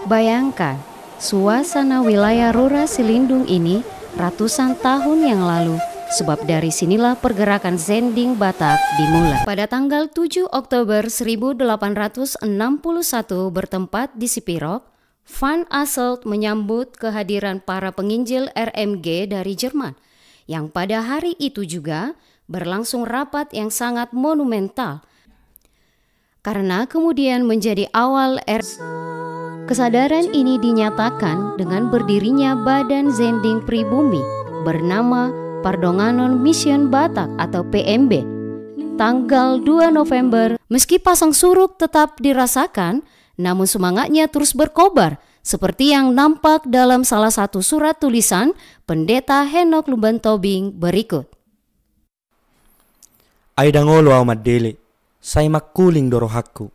Bayangkan, suasana wilayah Rura Silindung ini ratusan tahun yang lalu, sebab dari sinilah pergerakan Zending Batak dimulai. Pada tanggal 7 Oktober 1861 bertempat di Sipirok, Van Asselt menyambut kehadiran para penginjil RMG dari Jerman, yang pada hari itu juga berlangsung rapat yang sangat monumental, karena kemudian menjadi awal Kesadaran ini dinyatakan dengan berdirinya Badan Zending Pribumi bernama Pardonganon Mission Batak atau PMB tanggal 2 November. Meski pasang surut tetap dirasakan, namun semangatnya terus berkobar seperti yang nampak dalam salah satu surat tulisan Pendeta Henok Lumbantobing berikut. Aidangolo au madele, say makuling dorohaku,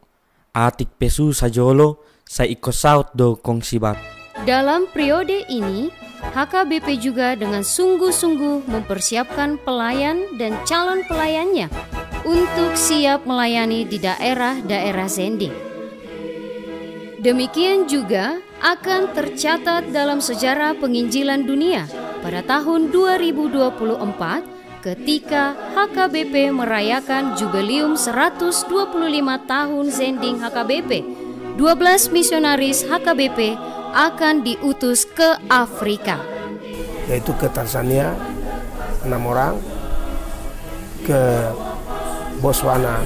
atik pesu sajolo, saya ikut saut do kong sibat. Dalam periode ini, HKBP juga dengan sungguh-sungguh mempersiapkan pelayan dan calon pelayannya untuk siap melayani di daerah-daerah Zending. Demikian juga akan tercatat dalam sejarah penginjilan dunia pada tahun 2024 ketika HKBP merayakan jubileum 125 tahun Zending HKBP. 12 misionaris HKBP akan diutus ke Afrika, yaitu ke Tanzania 6 orang, ke Botswana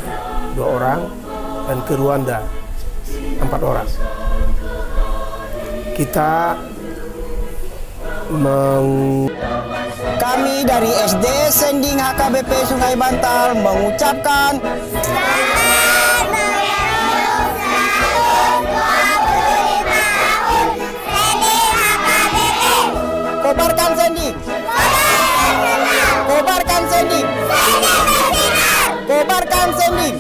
2 orang, dan ke Rwanda 4 orang. Kami dari SD Zending HKBP Sungai Bantal mengucapkan Kobarkan Zending! Kobarkan Zending! Kobarkan Zending!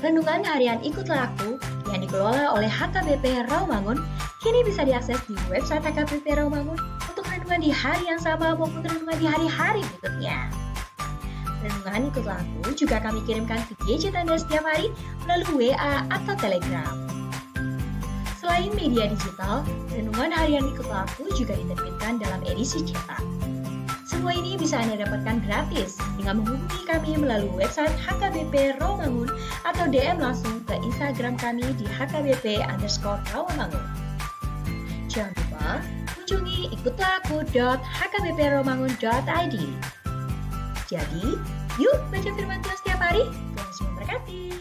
Renungan harian Ikutlah Aku yang dikelola oleh HKBP Rawamangun kini bisa diakses di website HKBP Rawamangun untuk renungan di hari yang sama maupun renungan di hari-hari berikutnya. Renungan Ikutlah Aku juga kami kirimkan ke gadget Anda setiap hari melalui WA atau Telegram. Selain media digital, renungan harian Ikutlah Aku juga diterbitkan dalam edisi cetak. Semua ini bisa Anda dapatkan gratis dengan menghubungi kami melalui website HKBP Rawamangun atau DM langsung ke Instagram kami di HKBP_Rawamangun. Jangan lupa kunjungi ikutlahku.hkbprawamangun.id. Jadi, yuk baca firman Tuhan setiap hari. Tuhan Yesus memberkati.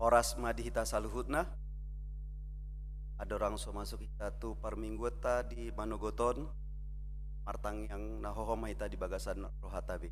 Oras madi hita saluhutna. Ada orang so masuk hita tu parminggueta di Manogoton. Martang yang nahohom hita di bagasan rohatabe.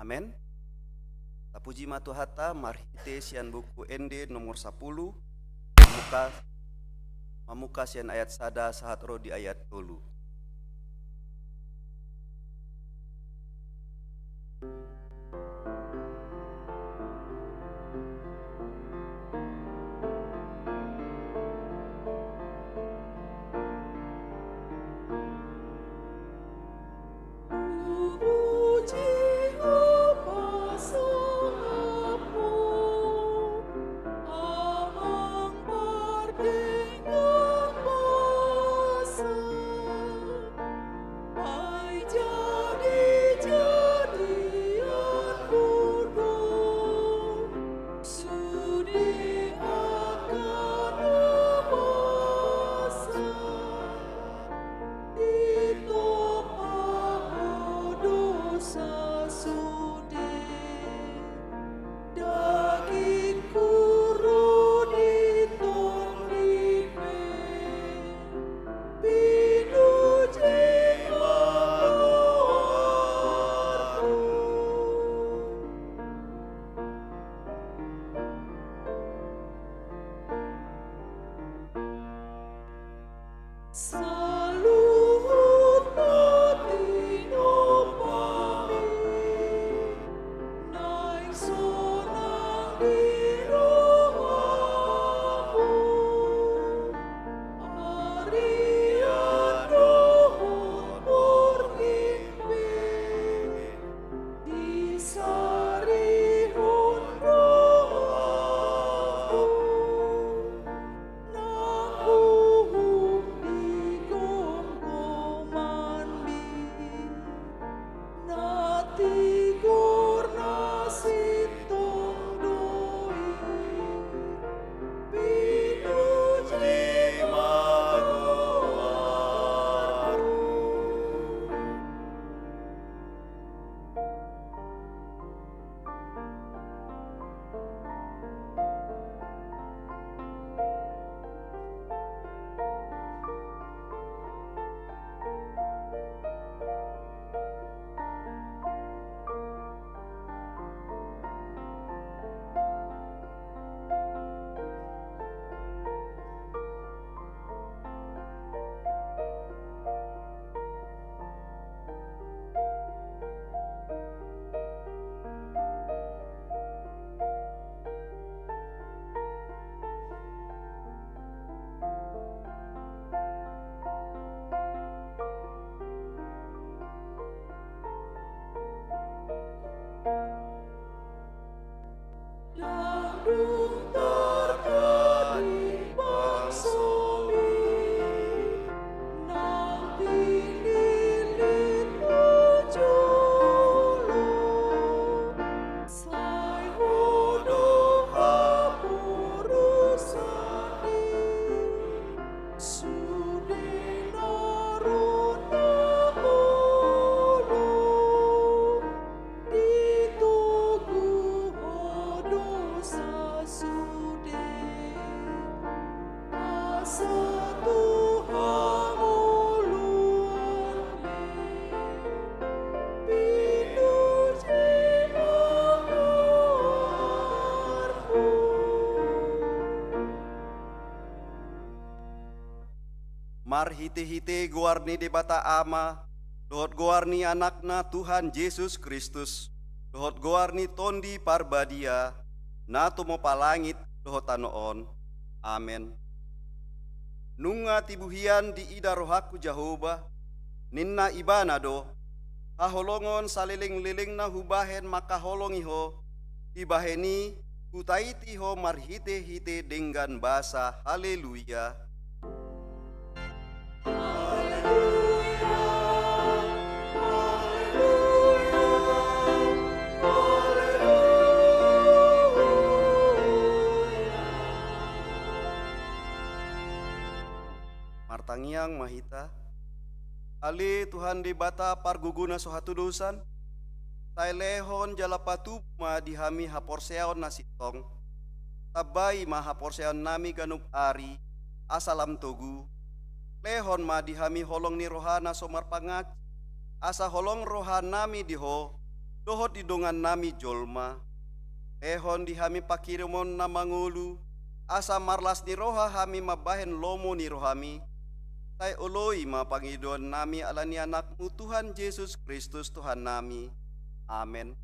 Amen. Tapuji matuhata marhite sian buku ND nomor 10 mamuka sian ayat sada sahat roh di ayat 10. Mar hite-hite guarni de bata ama, dohot guarni anakna Tuhan Yesus Kristus, dohot guarni tondi parbadia, na tumo palangit dohot anoon. Amen. nunga tibuhian di ida rohaku Jehovah, ninna ibana do, haholongon saliling-liling na hubahen maka holongiho, ibaheni hutaiti ho marhite-hite dengan bahasa haleluya. Martangiang mahita, ali Tuhan di bata parguguna sohatu dosan, tay lehon jalapatu ma dihami haporseon nasitong, tabai ma haporseon nami ganup ari, asalam togu, lehon ma dihami holong ni rohana somar pangat, asa holong rohan nami diho, dohot didongan nami jolma, lehon dihami pakirimon na mangulu, asa marlas ni roha hami mabahen lomo ni rohami, tay oloi ma pangidon nami alani anakmu Tuhan Yesus Kristus Tuhan nami. Amin.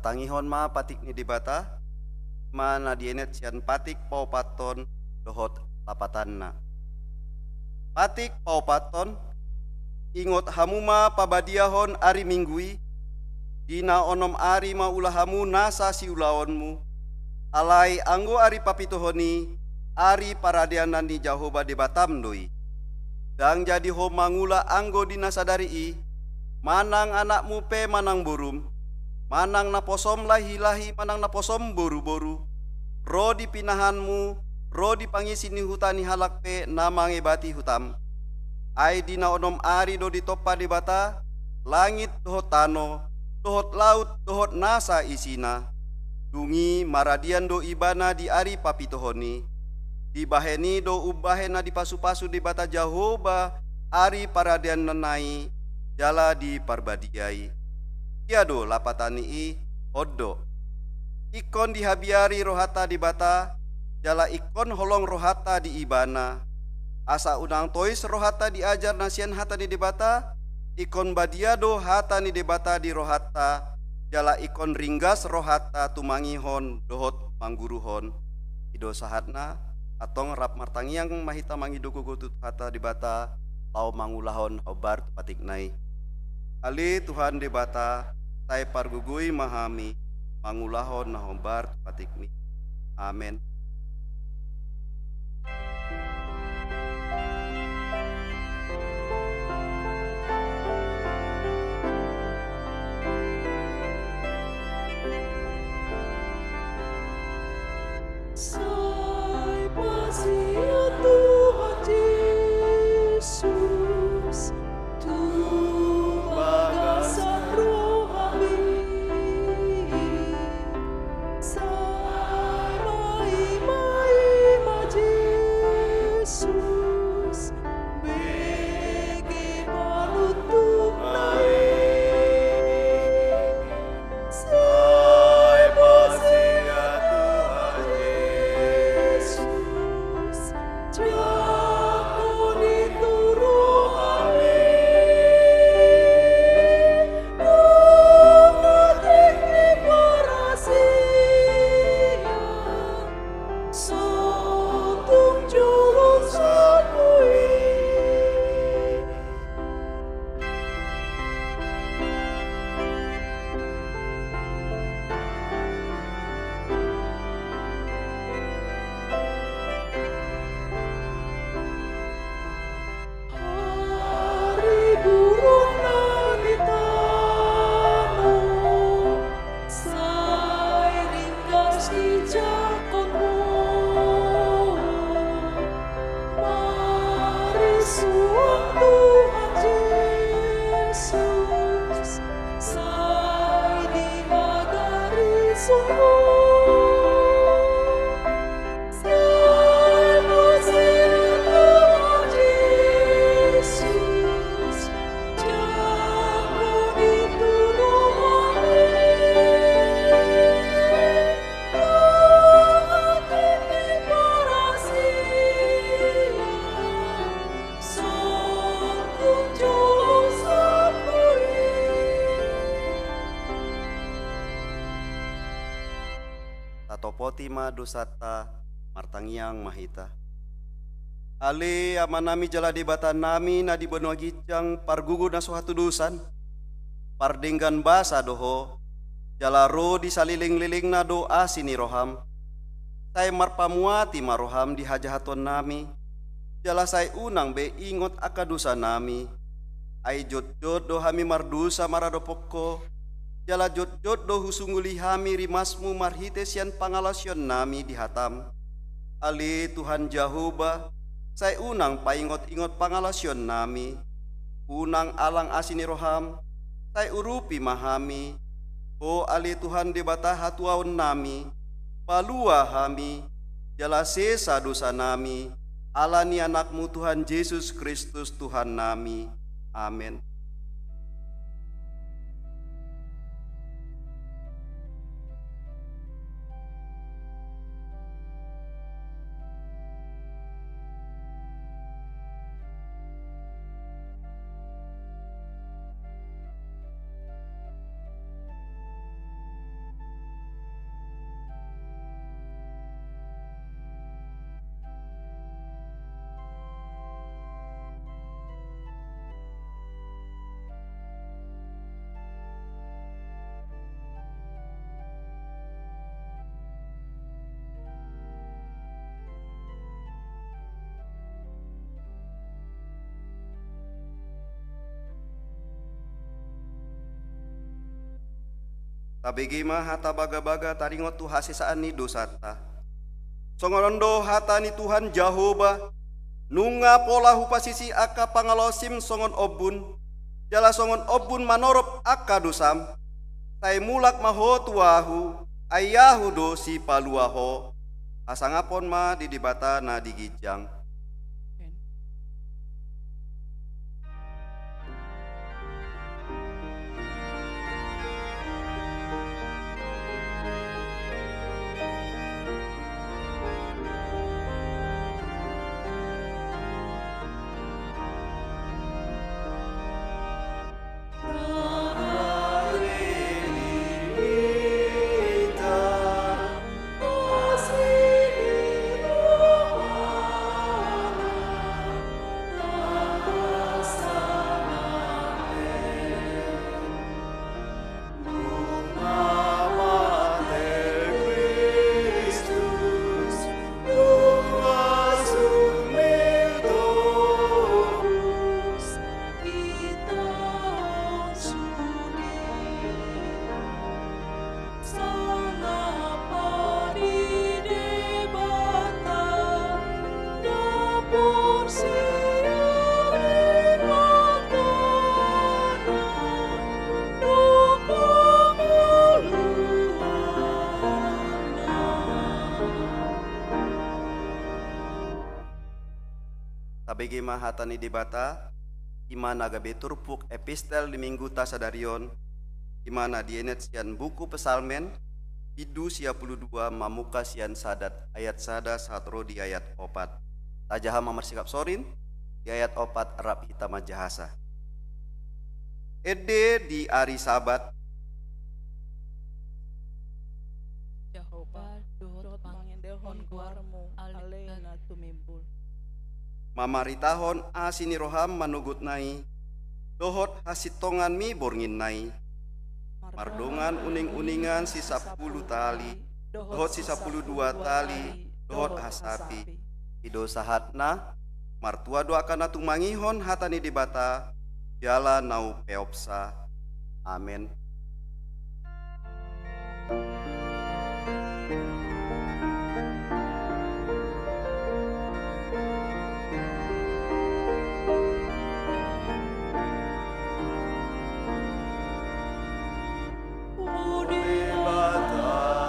Tangihon ma patik ni dibata, mana dienet sian patik pau paton dohot lapatanna. Patik pau paton, ingot hamuma pabadiahon ari minggui, dina onom ari ma ulahamu nasa si ulaonmu, alai anggo ari papitohoni, ari paradianan di Jehovah debatam doi. Dang jadi ho mangula anggo dina sadari i, manang anakmu pe manang burum, manang naposom lahi-lahi manang naposom boru-boru, ro di pinahanmu, ro di pangisini hutani halak pe namange bati hutam. Ai dina onom ari do ditopa di bata, langit dohot tano, dohot laut dohot nasa isina, dungi maradian do ibana di ari papitohoni, dibaheni do ubahena di pasu-pasu di bata Jehovah, ari paradian nenai, jala di parbadiai. Iado lapatani i odo, ikon dihabiari rohata di bata, jala ikon holong rohata di ibana, asa unang tois rohata diajar nasian hata di debata, ikon badiado hata ni debata di rohata, jala ikon ringgas rohata tumangihon dohot mangguruhon, ido sahatna atong rap martangiang mahita mangido gugutut hata di bata, lau mangulahon obar patik nai. Ali Tuhan debata, tay pargugui mahami, mangulahon na obar patik ni. Amen. Sai Potima dosata martangiang mahita. Ale amanami jala debatan nami na di benua gijang pargugu na suatu dusan. Pardenggan basa doho jala ro di saliling-liling na doa sini roham. Saya marpamuati maroham di hajahaton nami. Jala saya unang be ingot akadusa nami. Ai jot-jot do hami mardusa maradopokko. Jala jot-jot do husunguli hami rimasmu marhite sian pangalasyon nami di hatam. Ali Tuhan Jehovah, saya unang paingot-ingot pangalasyon nami. Unang alang asini roham, saya urupi mahami. O ali Tuhan debata hatuaon nami, palua hami, jala sesa dosa nami. Alani anakmu Tuhan Yesus Kristus Tuhan nami. Amin. Tabegi mah hata baga-baga taringot tu hasisaan ni dosata. Songonondo hata ni Tuhan Jehovah. Nunga pola hupasisi aka pangalosim songon obun. Jala songon obun manorop aka dosam. Tai mulak maho tuahu. Ayahu do si paluaho. Asangapon ma di dibata na digijang. Tabegi mahatani dibata imana gabe turpuk epistel di minggu tasadarion imana dienet sian buku pesalmen Pidu 22 mamuka sian sadat ayat sada satro di ayat 4 tajaha mamarsikap sorin di ayat 4 Arab hitam jahasa ede di ari sabat Jehovah durut pangendehon guarmu alena tumimbul mamaritahon asini roham manugut nai dohot hasitongan mi borngin nai mardongan uning-uningan sisa 10 tali dohot sisa 12 tali dohot hasapi ido sahatna martua doakan atung mangihon hatani dibata jala nau peopsa amin. Bata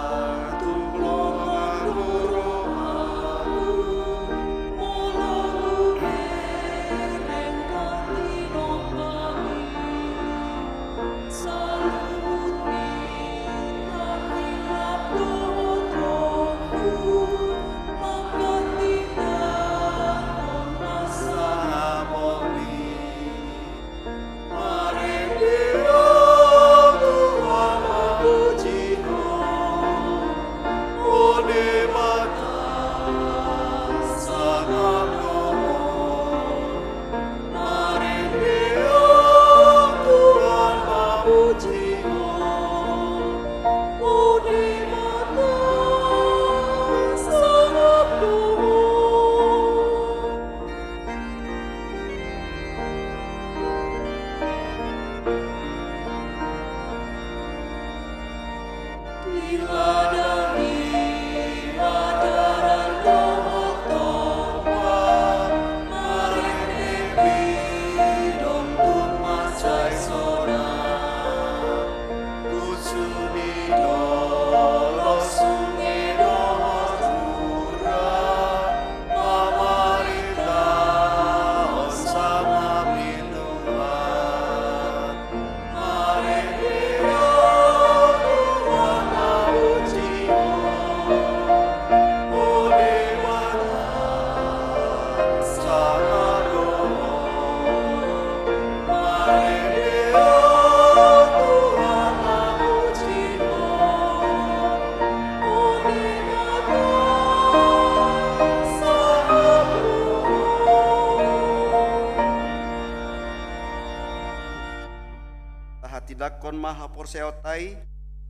Tidakon maha porseotai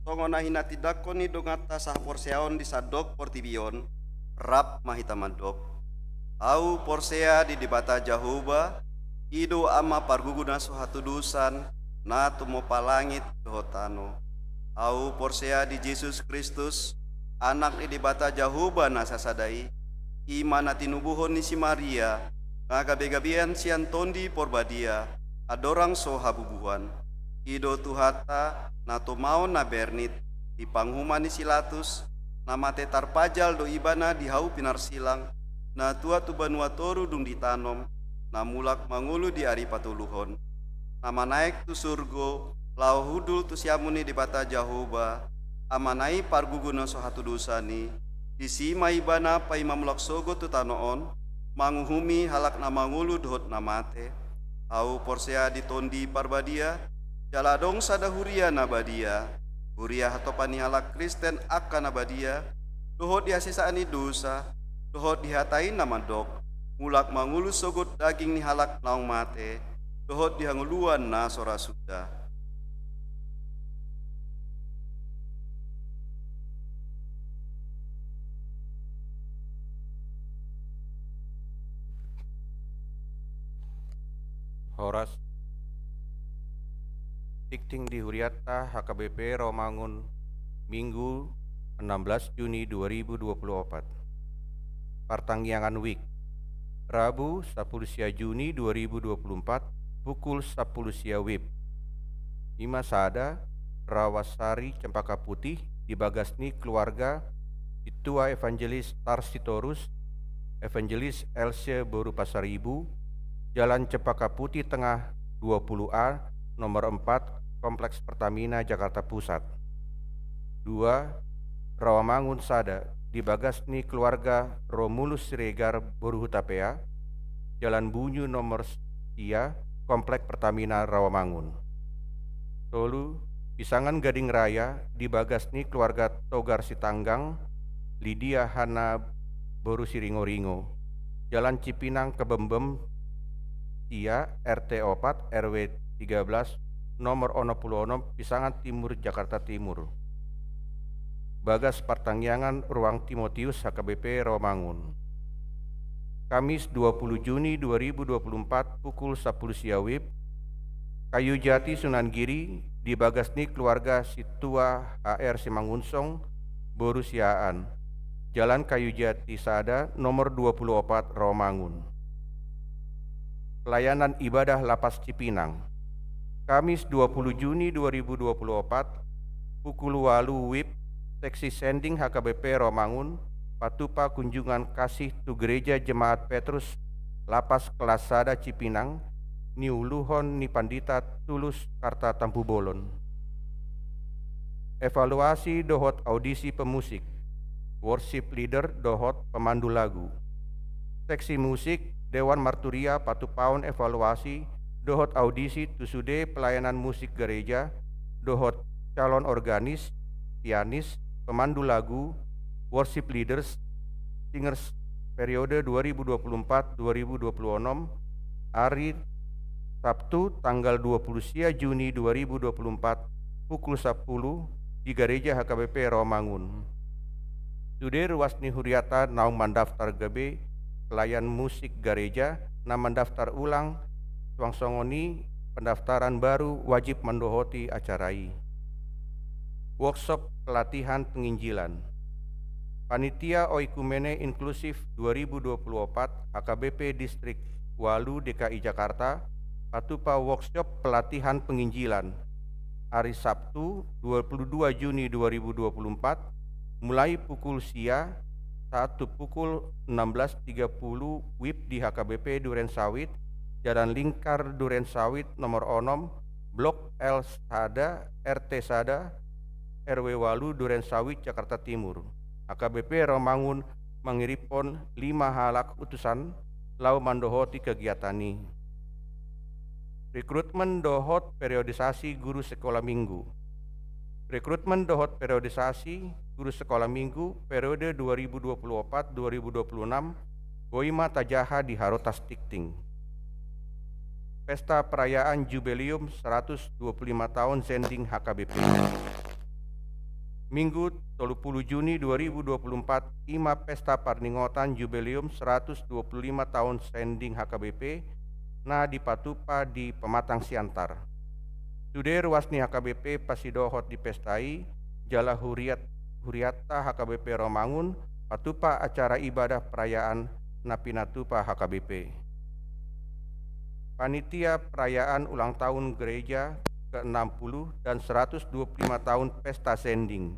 songona hina tidakon ni dongata sah porseaon di sadok portibion rap mahita mandok au porsea di dibata jahuba ido ama parguguna suhatu dusan na tumo palangit dohotano au porsea di Yesus Kristus anak di dibata jahuba na sasadai imana tinubuhon ni si Maria ngagabe-gabian sian tondi porbadia adorang so habubuhan Ido tuhata na tumao na bernit di panghuma ni silatus na mate tarpajal do ibana di hau pinar silang na tua tu banua toru dung ditanom na mulak mangulu di ari patuluhon na manaik tu surgo lau hudul tu siamuni di bata jahuba amanai parguguna sohatu dosani di sima ibana pai mamulak sogo tu tanoon manguhumi halak na mangulu dohot na mate au porsea di tondi parbadia Jaladong sada huria nabadia, huria hatopani halak Kristen akan nabadia, dohot dihasesaani dosa, dohot dihatain nama dok, mulak mangulu sogot daging ni halak naung mate, dohot dihanguluan na sora suda. Horas Dikting di Huriata HKBP Romangun Minggu 16 Juni 2024 Partangyangan Week Rabu 10 Juni 2024 pukul 10 WIB Ima Sada Rawasari Cempaka Putih di Bagasni keluarga Itua Evangelis Tarsitorus Evangelis Else Boru Pasaribu Jalan Cempaka Putih Tengah 20A nomor 4 Kompleks Pertamina Jakarta Pusat. 2. Rawamangun Sada di Bagasni keluarga Romulus Siregar Boruhutapea Jalan Bunyu nomor 3 Kompleks Pertamina Rawamangun. Tolu Pisangan Gading Raya di Bagasni keluarga Togar Sitanggang Lydia Hana Boru Siringo-ringo Jalan Cipinang Kebembem Tia RT 4 RW 13 nomor 60 Pisangan Timur Jakarta Timur. Bagas Partangyangan Ruang Timotius HKBP Romangun. Kamis 20 Juni 2024 pukul 10 WIB Kayu Jati Sunan Giri di Bagasni keluarga Situa HR Simangunsong Boru Siaan Jalan Kayu Jati Sada nomor 24 Romangun. Pelayanan ibadah Lapas Cipinang Kamis 20 Juni 2024 pukul 8 WIB Seksi Sending HKBP Romangun Patupa kunjungan kasih tu Gereja Jemaat Petrus Lapas Kelas Sada Cipinang Niuluhon Nipandita Tulus Karta Tampu Bolon. Evaluasi dohot audisi pemusik Worship Leader dohot pemandu lagu. Seksi musik Dewan Marturia Patupaon evaluasi dohot audisi tusude pelayanan musik gereja, dohot calon organis, pianis, pemandu lagu, worship leaders, singers periode 2024-2026 hari Sabtu tanggal 20 Juni 2024 pukul 10 di gereja HKBP Romangun. Sude ruasni huriata naung mandaftar gebe pelayan musik gereja na mendaftar ulang Swangsongoni pendaftaran baru wajib mendohoti acarai. workshop pelatihan penginjilan. Panitia Oikumene Inklusif 2024 HKBP Distrik Walu DKI Jakarta patupa workshop pelatihan penginjilan hari Sabtu 22 Juni 2024 mulai pukul siang 1 pukul 16.30 WIB di HKBP Duren Sawit, Jalan Lingkar Duren Sawit nomor 6, Blok L Sada, RT Sada, RW Walu Duren Sawit, Jakarta Timur. HKBP Romangun mengiripon 5 halak utusan lau mandohoti kegiatan ini. Rekrutmen dohot periodisasi guru sekolah minggu. Rekrutmen dohot periodisasi guru sekolah minggu periode 2024-2026 Boima Tajaha di Harotas Tikting. Pesta perayaan Jubileum 125 tahun Sending HKBP. Minggu 30 Juni 2024 ima pesta parningotan Jubileum 125 tahun Sending HKBP na dipatupa di Pematang Siantar. Sude ruasni HKBP pasidohot dipestai jala huriata HKBP Romangun patupa acara ibadah perayaan napinatupa HKBP. Panitia perayaan ulang tahun gereja ke-60 dan 125 tahun Pesta Sending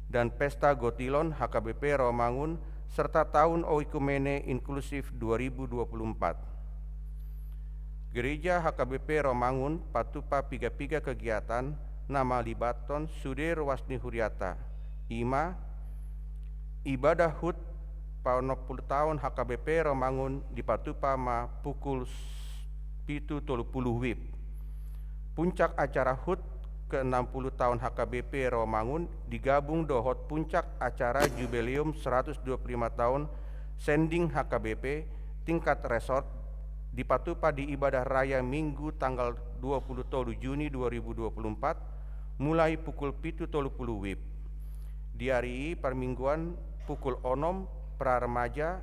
dan Pesta Gotilon HKBP Romangun serta Tahun Oikumene Inklusif 2024. Gereja HKBP Romangun patupa piga-piga kegiatan nama libaton sude ruasni huriata ima ibadah hut 40 tahun HKBP Romangun di patupa ma pukul 7.30 WIB. Puncak acara HUT ke-60 tahun HKBP Romangun digabung dohot puncak acara Jubileum 125 tahun Sending HKBP tingkat resort dipatupa di ibadah raya Minggu tanggal 20 Juni 2024 mulai pukul 7.30 WIB. Di hari permingguan pukul 6 pra remaja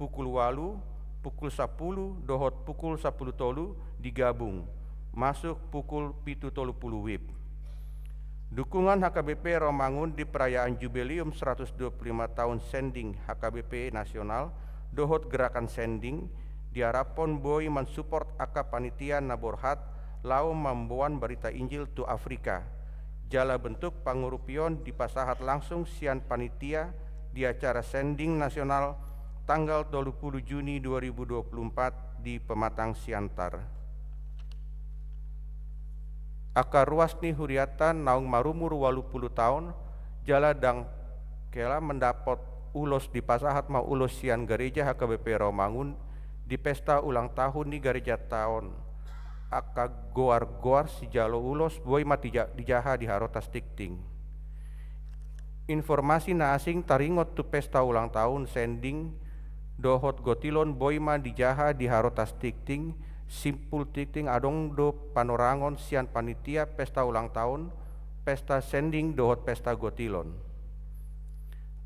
pukul 8 pukul 10 dohot pukul 10 tolu digabung masuk pukul 7.30 WIB. Dukungan HKBP Romangun di perayaan Jubileum 125 tahun Sending HKBP Nasional dohot gerakan Sending diharapkan boy mensupport aka panitia naborhat lau membuan berita Injil tu Afrika. Jala bentuk pangurupion dipasahat langsung sian panitia di acara Sending Nasional tanggal 20 Juni 2024 di Pematang Siantar. Aka ruasni huriatan naung marumur 80 tahun jala dang kela mendapat ulos di pasahat ma ulos sian gereja HKBP Romangun di pesta ulang tahun di gereja tahun aka goar-goar si jalo ulos boy mati dijaha di Harotas Tikting. Informasi na asing taringot tu pesta ulang tahun Sending dohot gotilon boima dijaha di Harotas Tikting simpul Tikting adong do panorangon sian panitia pesta ulang tahun Pesta Sending dohot pesta gotilon.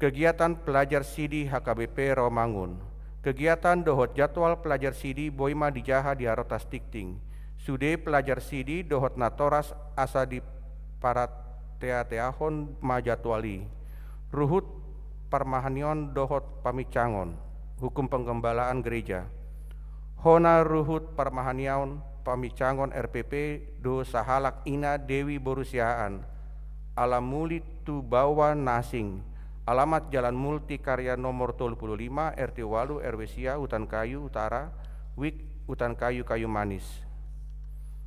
Kegiatan pelajar sidi HKBP Romangun. Kegiatan dohot jadwal pelajar sidi boima dijaha di Harotas Tikting. Sude pelajar sidi dohot natoras asa di parat teahon majadwali. Ruhut parmahanion dohot pamicangon. Hukum penggembalaan gereja. Hona ruhut parmahaniaun pamicangon RPP do sahalak ina Dewi Borusiaan alamuli tu bawa nasing alamat Jalan Multi Karya nomor 35 RT Walu RW Sia Utan Kayu Utara Wik Utan Kayu Kayu Manis.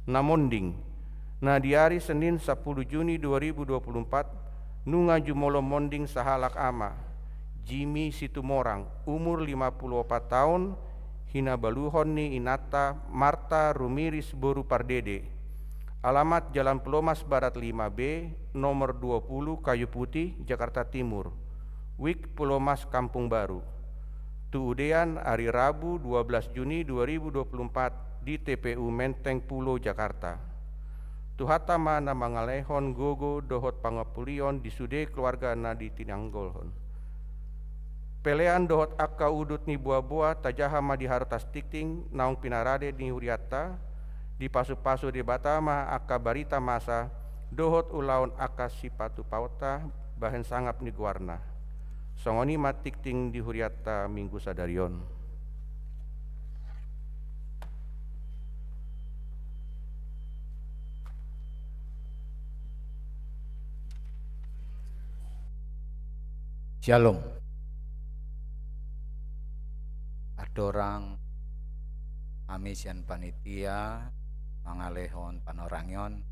Namonding na di hari Senin 10 Juni 2024 nunga jumolo monding sahalak ama Jimmy Situmorang umur 54 tahun hina baluhon ni inata Marta Rumiris Boru Pardede. Alamat Jalan Pelomas Barat 5B nomor 20 Kayu Putih Jakarta Timur. Wik Pelomas Kampung Baru. Tuudean hari Rabu 12 Juni 2024 di TPU Menteng Pulo Jakarta. Tuhata mana mangalehon gogo dohot pangapulion di sude keluarga na di Tinanggolhon. Pelean dohot akka udut ni buah-buah tajaha ma di Harotas Tikting naung pinarade ni huriata di pasu-pasu di batama akka barita masa dohot ulaun akasi patu pauta bahan sangap ni guarna. Songoni matik ting di huriata minggu sadarion. Shalom. Adorang amisian panitia mangalehon panorangion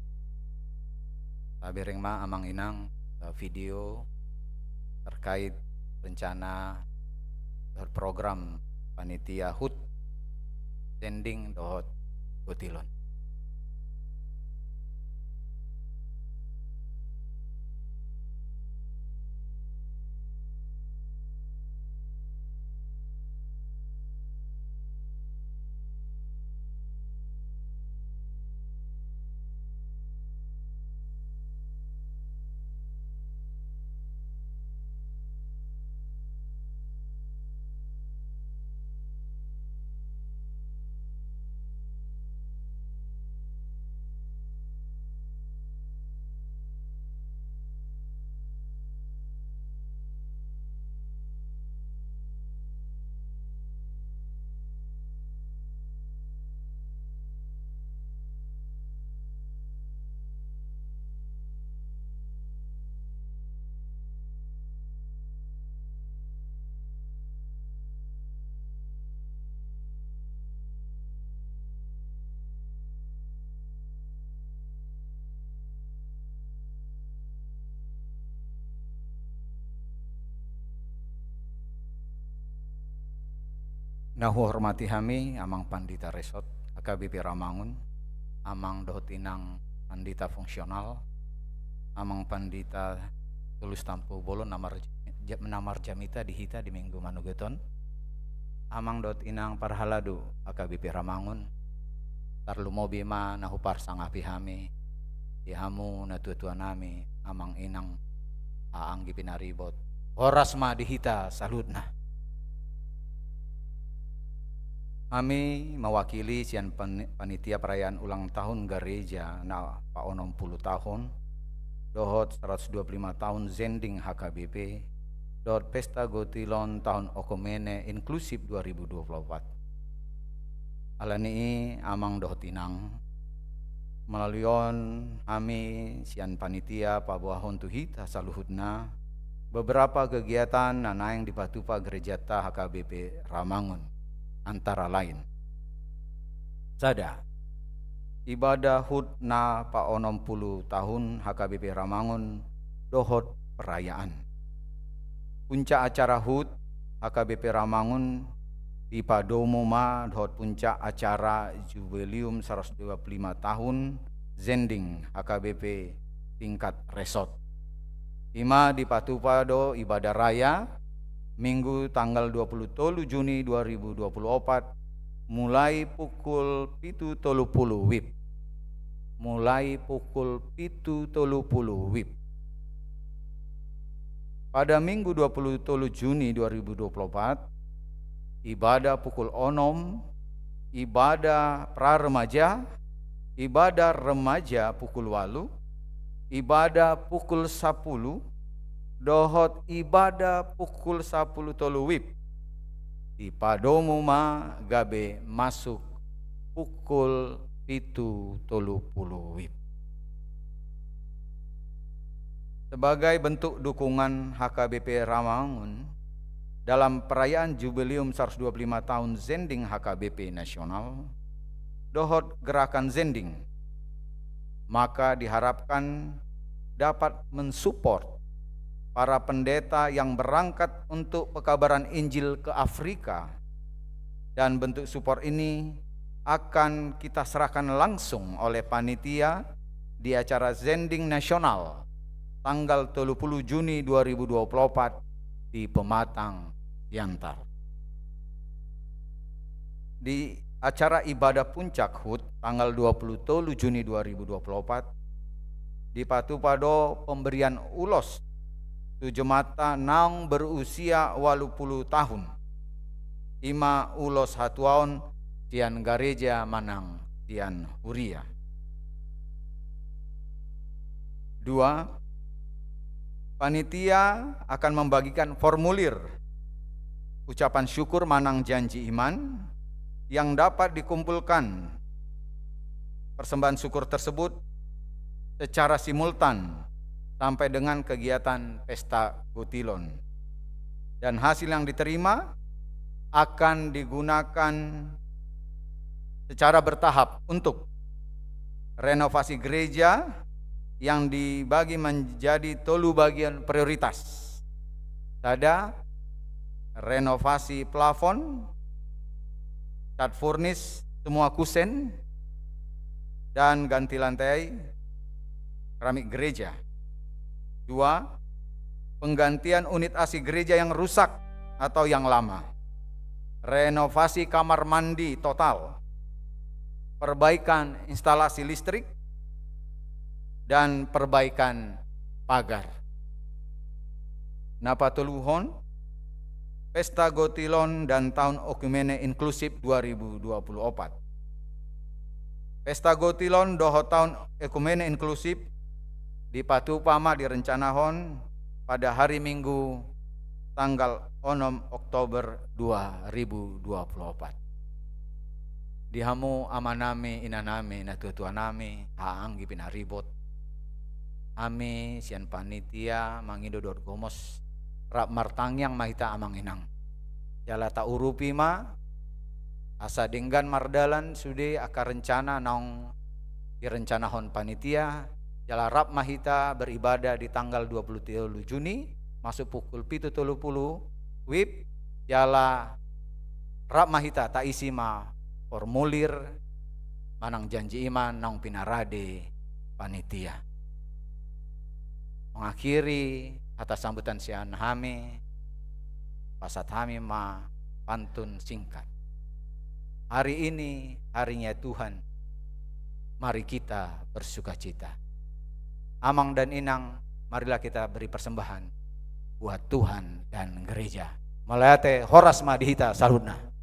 tabireng ma amang inang video terkait rencana program panitia HUT sending dohot Gotilon. Nahu hormati kami amang pandita resort AKBP Ramangun, amang dohot inang pandita fungsional, amang pandita tulus tampu bolon namar jamita dihita di minggu manugeton, amang dohot inang parhaladu AKBP Ramangun, tarlu mobima nahu parsang api kami, dihamu na tua nami, amang inang aanggi pinaribot, horas ma dihita saludna. Kami mewakili sian panitia perayaan ulang tahun gereja na paonom 10 tahun, dohot 125 tahun zending HKBP, dohot pesta Gotilon tahun Okomene inklusif 2024. Alani amang dohot inang melaluion kami sian panitia pabuahon tuhita saluhutna beberapa kegiatan nana yang dipatupa gereja ta HKBP Ramangun. Antara lain sada ibadah HUT na paonom 10 tahun HKBP Ramangun dohot perayaan. Puncak acara HUT HKBP Ramangun di Padomo ma dohot puncak acara jubileum 125 tahun zending HKBP tingkat resort. Ima di Patupado ibadah raya Minggu tanggal 23 Juni 2024 mulai pukul 7.30 WIB. Mulai pukul 7.30 WIB. Pada Minggu 23 Juni 2024 ibadah pukul onom, ibadah pra remaja, ibadah remaja pukul 8, ibadah pukul 10, dohot ibadah pukul 10 WIB. Di Padomo ma gabe masuk pukul 7.30 WIB. Sebagai bentuk dukungan HKBP Ramangun dalam perayaan jubileum 125 tahun zending HKBP nasional, dohot gerakan zending, maka diharapkan dapat mensupport para pendeta yang berangkat untuk pekabaran Injil ke Afrika, dan bentuk support ini akan kita serahkan langsung oleh panitia di acara zending nasional tanggal 30 Juni 2024 di Pematang, Siantar. Di acara ibadah puncak HUT tanggal 27 Juni 2024 di Patupado pemberian ulos tu jemata nang berusia 80 tahun. Ima ulos hatuaon tian gereja manang tian huria. 2. Panitia akan membagikan formulir ucapan syukur manang janji iman yang dapat dikumpulkan persembahan syukur tersebut secara simultan sampai dengan kegiatan Pesta Gotilon. Dan hasil yang diterima akan digunakan secara bertahap untuk renovasi gereja yang dibagi menjadi 3 bagian prioritas. Ada renovasi plafon, cat furnis semua kusen, dan ganti lantai keramik gereja. 2. Penggantian unit AC gereja yang rusak atau yang lama. Renovasi kamar mandi total. Perbaikan instalasi listrik dan perbaikan pagar. Napatuluhon Pesta Gotilon dan Tahun Okumene Inklusif 2024. Pesta Gotilon doho Tahun Okumene Inklusif di Patupama direncanahon pada hari Minggu tanggal 6 Oktober 2024. Dihamu amanami inanami na tutuanami haang gipin haribot. Ami sian panitia mangido dor gomos rap martangyang mahita amang inang. Jala ta urupi ma asa denggan mardalan sude aka rencana naong direncanahon panitia. Jala rap mahita beribadah di tanggal 23 Juni masuk pukul 7.30 WIB. Jala rap mahita ta isi ma formulir manang janji iman naong pinarade panitia. Mengakhiri atas sambutan sian hami pasat hami ma pantun singkat. Hari ini harinya Tuhan, mari kita bersukacita. Amang dan inang, marilah kita beri persembahan buat Tuhan dan gereja. Malayate horas madihita saludna.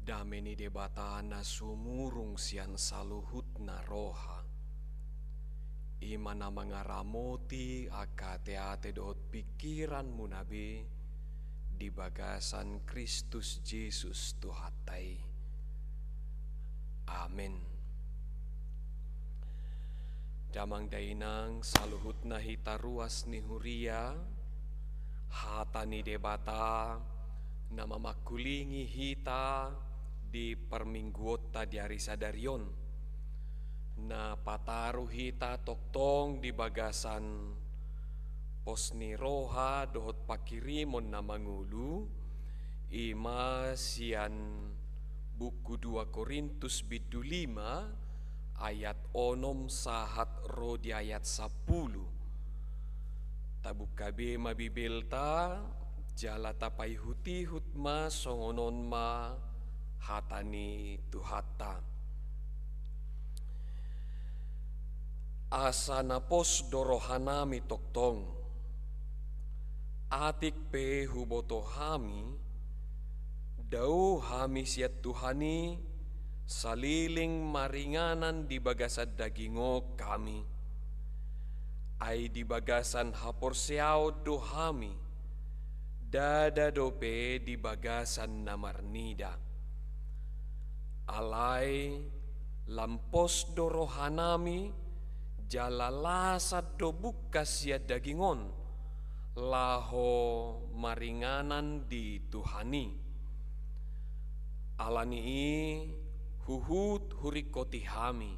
dameni debatana sumurung sian saluhutna roha. Imana mangaramoti akate-ate dohot pikiran munabe di bagasan Kristus Yesus Tuhatai. Amin. Damang dainang saluhutna hita ruas ni huria, hata ni debata, nama makulingi hita di permingguota di hari sadarion. Na pataru hita toktong di bagasan posni roha dohot pakirimon na mangulu ima sian buku 2 Korintus bidu 5 ayat onom sahat ro di ayat 10. Tabukabe mabibelta jala tapai huti hutma songonon ma hatani tuhata. Asana pos dorohanami toktong atik pe huboto hami dau hami siat Tuhani saliling maringanan di bagasan dagingo kami ai di bagasan haporseao do hami dada dope di bagasan namarnida alai lampos dorohanami jalalasat do bukas ya dagingon laho maringanan di Tuhani alani huhut hurikoti hami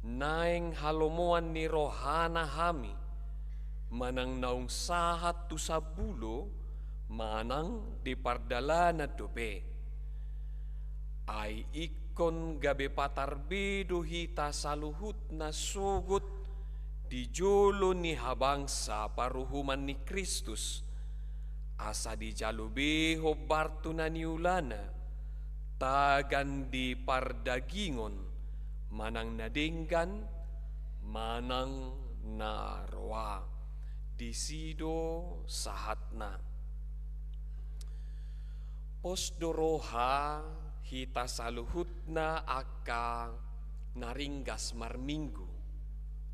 naeng halomoan ni rohana hami manang naung sahat tu sabulo manang di pardalana dope ai ikon gabe patarbedo hita saluhut na sugut di jolo ni habangsa paruhuman ni Kristus asa di jalubeho bartuna ni ulana tagan di pardagingon manang nadenggan manang narwa di sido sahatna posdoroha hita saluhutna aka naringgas marminggu,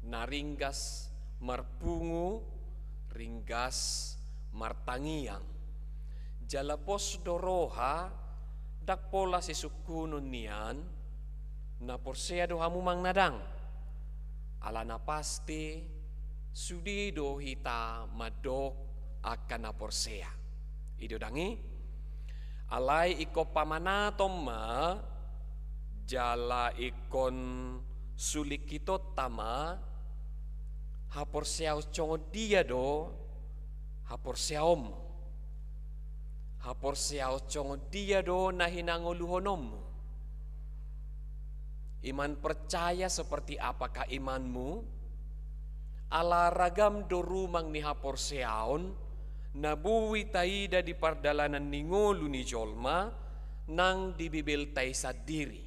naringgas marpungu, ringgas martangiang. Jalapos doroha dak pola sisukunun nian na porsea do hamumang nadang. Alana pasti sudi do hita madok akan na porsea. Ido dangi alai iko pamanatom ma jala ikon sulikito tama haporseao congo dia do haporseaom haporseao congo dia do nahinangoluhonom. Iman percaya seperti apakah imanmu ala ragam do rumang ni haporseaon nabuwi taida di pardalanan ningolu ni jolma nang dibibil tay sadiri.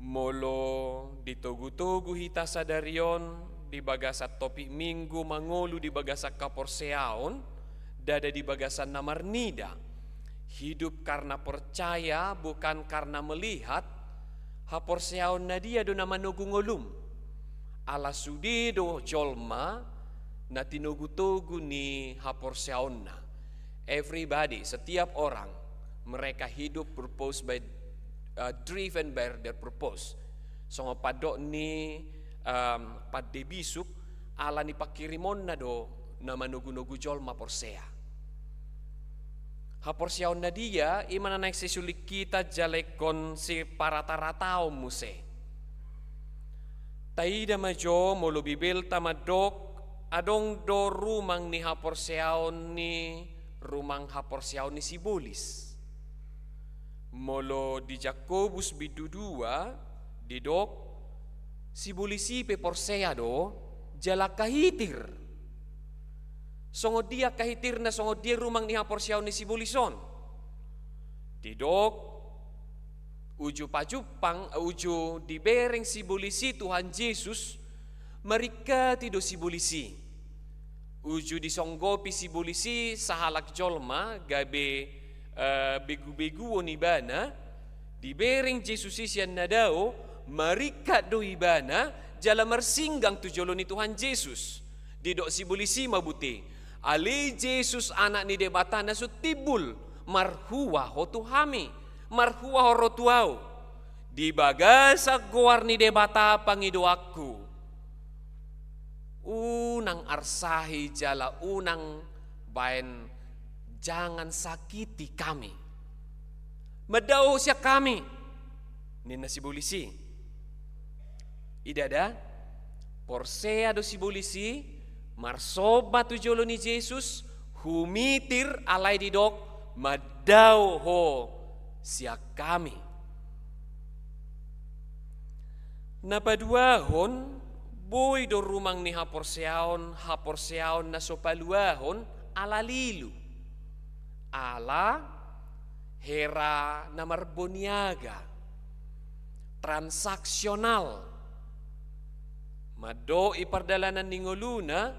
Molo ditogu-togu hita sadarion di bagasat topi minggu mangolu di bagasak kaporseaon dada di bagasan namarnida. Hidup karena percaya bukan karena melihat haporseaon nadia do nama nugungolum ala sudido jolma na tinugu-tugu ni haporseaonna. Everybody, setiap orang, mereka hidup purpose by driven by their purpose. So padok ni padebisuk ala ni pakirimon na do na manugu-nugu jolma porsea. Haporseaonna dia imana naik sisulik kita jalekon si parata-ratao muse. Taida majo molo bibel tamadok adong do rumang ni haporseaon ni rumang haporseaon ni sibolis. Molo di Jakobus bidu 2 didok sibolisi pe porsea do jala kahitir. Songo dia kahitir na songo dia rumang ni haporseaon ni sibolison. Didok uju pajupang uju dibereng sibolisi Tuhan Yesus mereka tido sibolisi uju disonggopi si polisi sahalak jolma gabe begu-begu onibana dibering Yesus isian nadao marikat do ibana jala mersinggang tu joloni Tuhan Yesus didok si polisi mabuti ali Yesus anak ni debatana sutibul marhuwa ho tuhami marhuwa ho rotuau di bagasa goar ni debata pangidoaku unang arsahi jala unang baen jangan sakiti kami medau sia kami nina si polisi idada porsea do si polisi marsoba tu joloni Yesus humitir alai didok medau ho sia kami napaduahon boy do rumang ni haporseaon na sopaluahon ala lilu ala hera na marboniaga transaksional mado ipardalanan ni ngoluna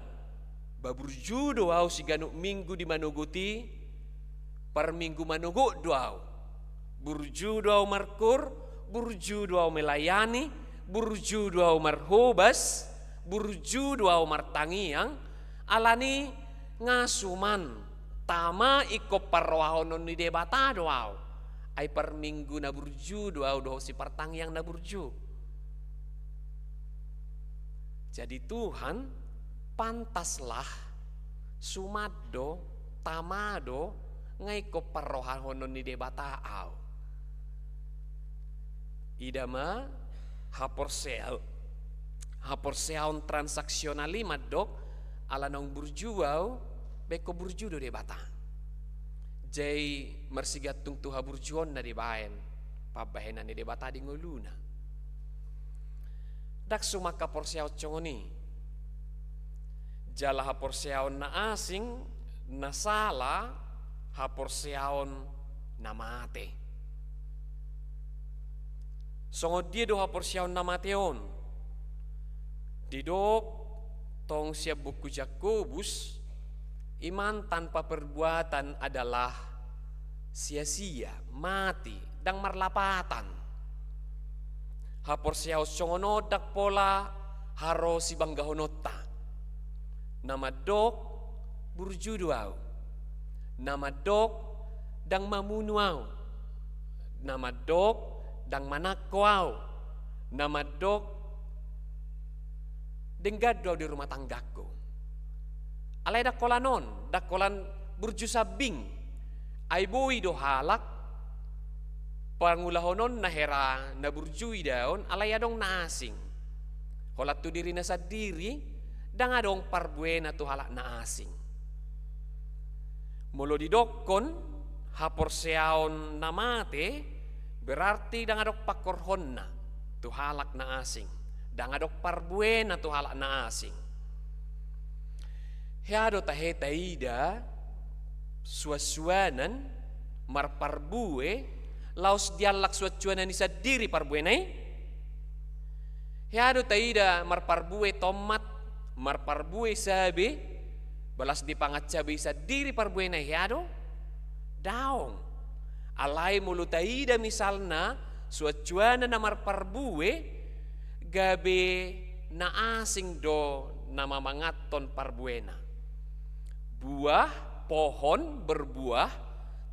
baburjudo au si ganuk minggu di manuguti per minggu manugo doau burjudo au markur burjudo au melayani burjudo au marhobas burjudo au martangiang alani ngasuman tama iko parwahonon ni debata doau ai per minggu na burjudo au do si partangiang na burju. Jadi Tuhan pantaslah sumado tamado ngai ko parrohahonon ni debata au idama haporseaon transaksionali madok ala nong burjuau beko burju do debata jai mersigatung tuha burjuon na dibaen pabahenan ni debata di ngoluna dak sumaka porseaon congoni jala haporseaon na asing na sala haporseaon na mate songo dia do haporseaon na mateon didok tong siap buku Yakobus iman tanpa perbuatan adalah sia-sia mati dan marlapatan haporseao songono dak pola haro si banggahonota nama dok burjuduau nama dok dang mamunuau nama dok dang manakoau nama dok denggadau di rumah tanggaku alai dak kolanon dak kolan burju sabing aiboi do halak pangulahonon nahera na burjui daon alay adong na asing holat tu diri na sa diri dang adong parbuena tu halak na asing mulo didokon haporseaon na mate berarti dang adok pakorhon na tu halak na asing dang adok parbuena tu halak na asing heado taheta ida suasuanan marparbue laos dialak suacuanan isa diri parbuenai heado taida marparbue tomat marparbue sabe balas dipangacabe isa diri parbuenai heado daong alai mulu taida misalna suacuanan na marparbue gabe na asing do nama mangaton parbuena buah pohon berbuah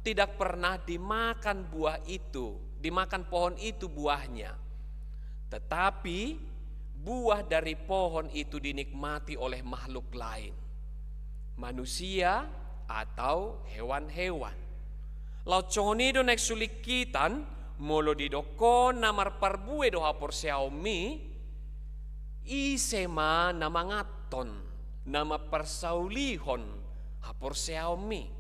tidak pernah dimakan buah itu, dimakan pohon itu buahnya. Tetapi buah dari pohon itu dinikmati oleh makhluk lain, manusia atau hewan-hewan. Lau congoni do nek sulikitan molo didokon namar parbue do haporseao mi isema nama ngaton nama persaulihon haporseao mi.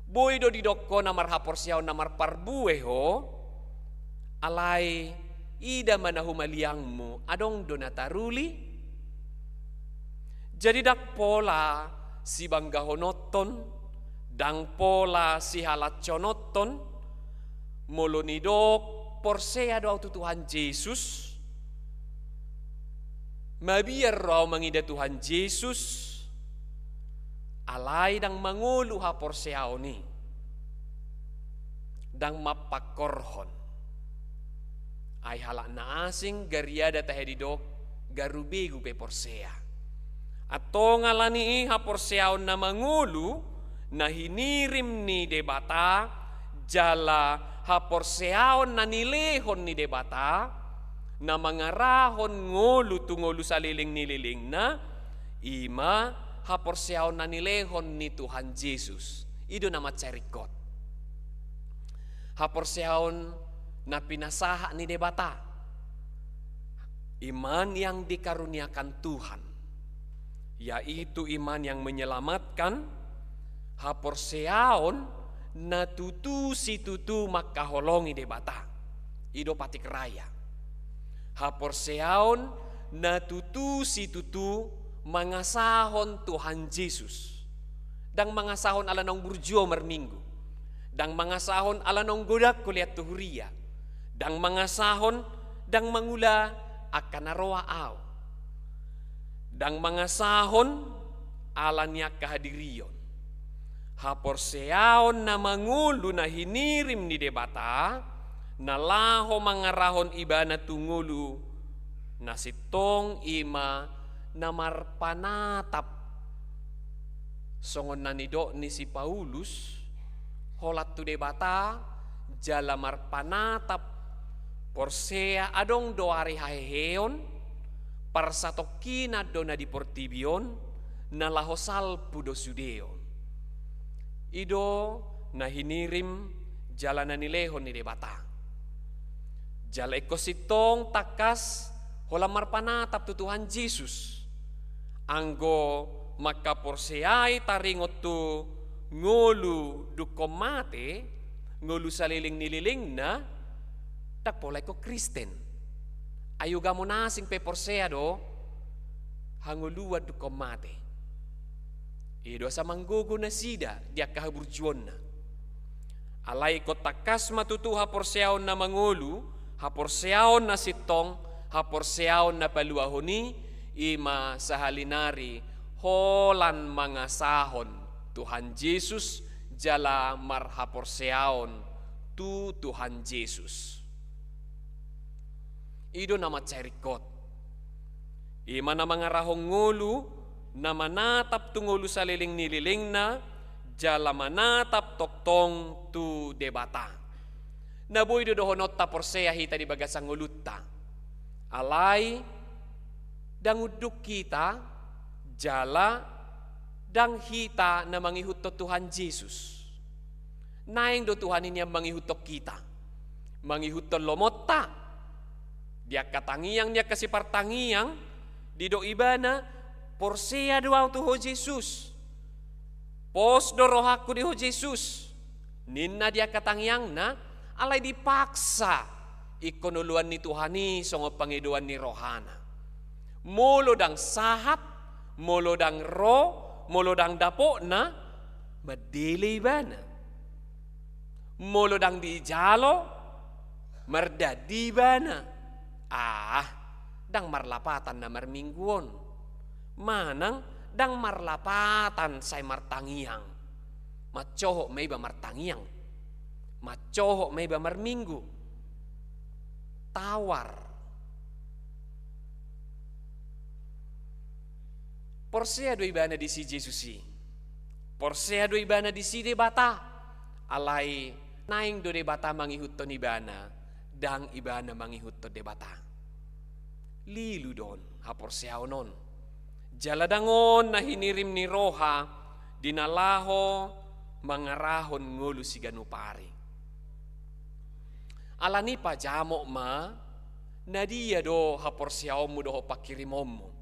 Boy do didokko namar haporseao namar parbue ho alai ida manahumaliangmu adong donataruli jadi dak pola si banggahonoton dang pola si halaconoton molonidok porsea do autu Tuhan Yesus mabiar rau mangida Tuhan Yesus alai dang mangulu haporseao ni dang mapakorhon ay halak na asing gariada tahedidok garubegu pe porsea ato ngalani haporseao na mangulu na hinirim ni debata jala haporseao na nilehon ni debata na mangarahon ngolu tu ngolu saliling nililing na ima haporseao na nilehon ni Tuhan Yesus. Ido nama cerikot. Haporseaon na pinasaha ni debata. Iman yang dikaruniakan Tuhan. Yaitu iman yang menyelamatkan. Haporseaon na tutu si tutu makaholongi debata. Ido patik raya. Haporseaon na tutu si tutu mangasahon Tuhan Yesus. Dang mangasahon ala nong burjo merminggu. Dang mangasahon ala nong godak kuliat tuhuria. Dang mangasahon dang mangula akan naroa au. Dang mangasahon ala niya kahadirion. Haporseaon na mangulu na hinirim ni debata na laho mangarahon ibana tungulu na sitong ima na marpanatap songon nanido ni si Paulus holat tu debata jala marpanatap porsea adong doari haheheon parsatokina dona di portibion na lahosal pudo sudeon ido na hinirim jalanan nilehon ni debata jala ekositong takas hola marpanatap tu Tuhan Yesus anggo makaporseai taringot tu ngolu dukomate ngolu saliling nililing na tak polay ko Kristen ayo gamo nasing pe porsea do hanguluad dukomate ido sa manggugo na sida dia kahaburjuon na alay ko takas matutuha porseaon na mangulu haporseaon na sitong haporseaon na paluahoni ima sahalinari holan mga sahon Tuhan Yesus jala marhaporseaon tu Tuhan Yesus. Ido nama cerikot. Ima na mga rahong ngulu na manatap tu ngulu saliling nililing na jala manatap toktong tu debata. Naboy dodohonot ta porsea hita di bagasang ngulutta. Alay danguduk kita jala dang hita na mangihutot Tuhan Yesus. Naing do Tuhan ini yang mangihutok kita. Mangihutot lomotta. Dia katangiang dia kasih partangiang di do ibana porsea doa Tuhan Yesus. Pos do rohaku di Yesus. Ninna dia katangiang na alay dipaksa ikonuluan ni Tuhani songo pangiduan ni rohana. Molo dang sahat, molo dang roh, molo dang dapo na madili bana. Molo dang dijalo, merdadi bana. Dang marlapatan na marmingguon. Manang dang marlapatan say martangiang. Macoho may ba martangiang. Macoho may ba marminggu. Tawar. Porsea do ibana di si Jesusi. Porsea do ibana di si debata. Alay naing do debata mangihuton ibana. Dang ibana mangihuton debata. Lilu don haporseao non. Jaladangon na hinirim ni roha dinalaho mangarahon ngulu si ganupari. Alani pa jamo ma nadia do haporseao mo do pakirimom.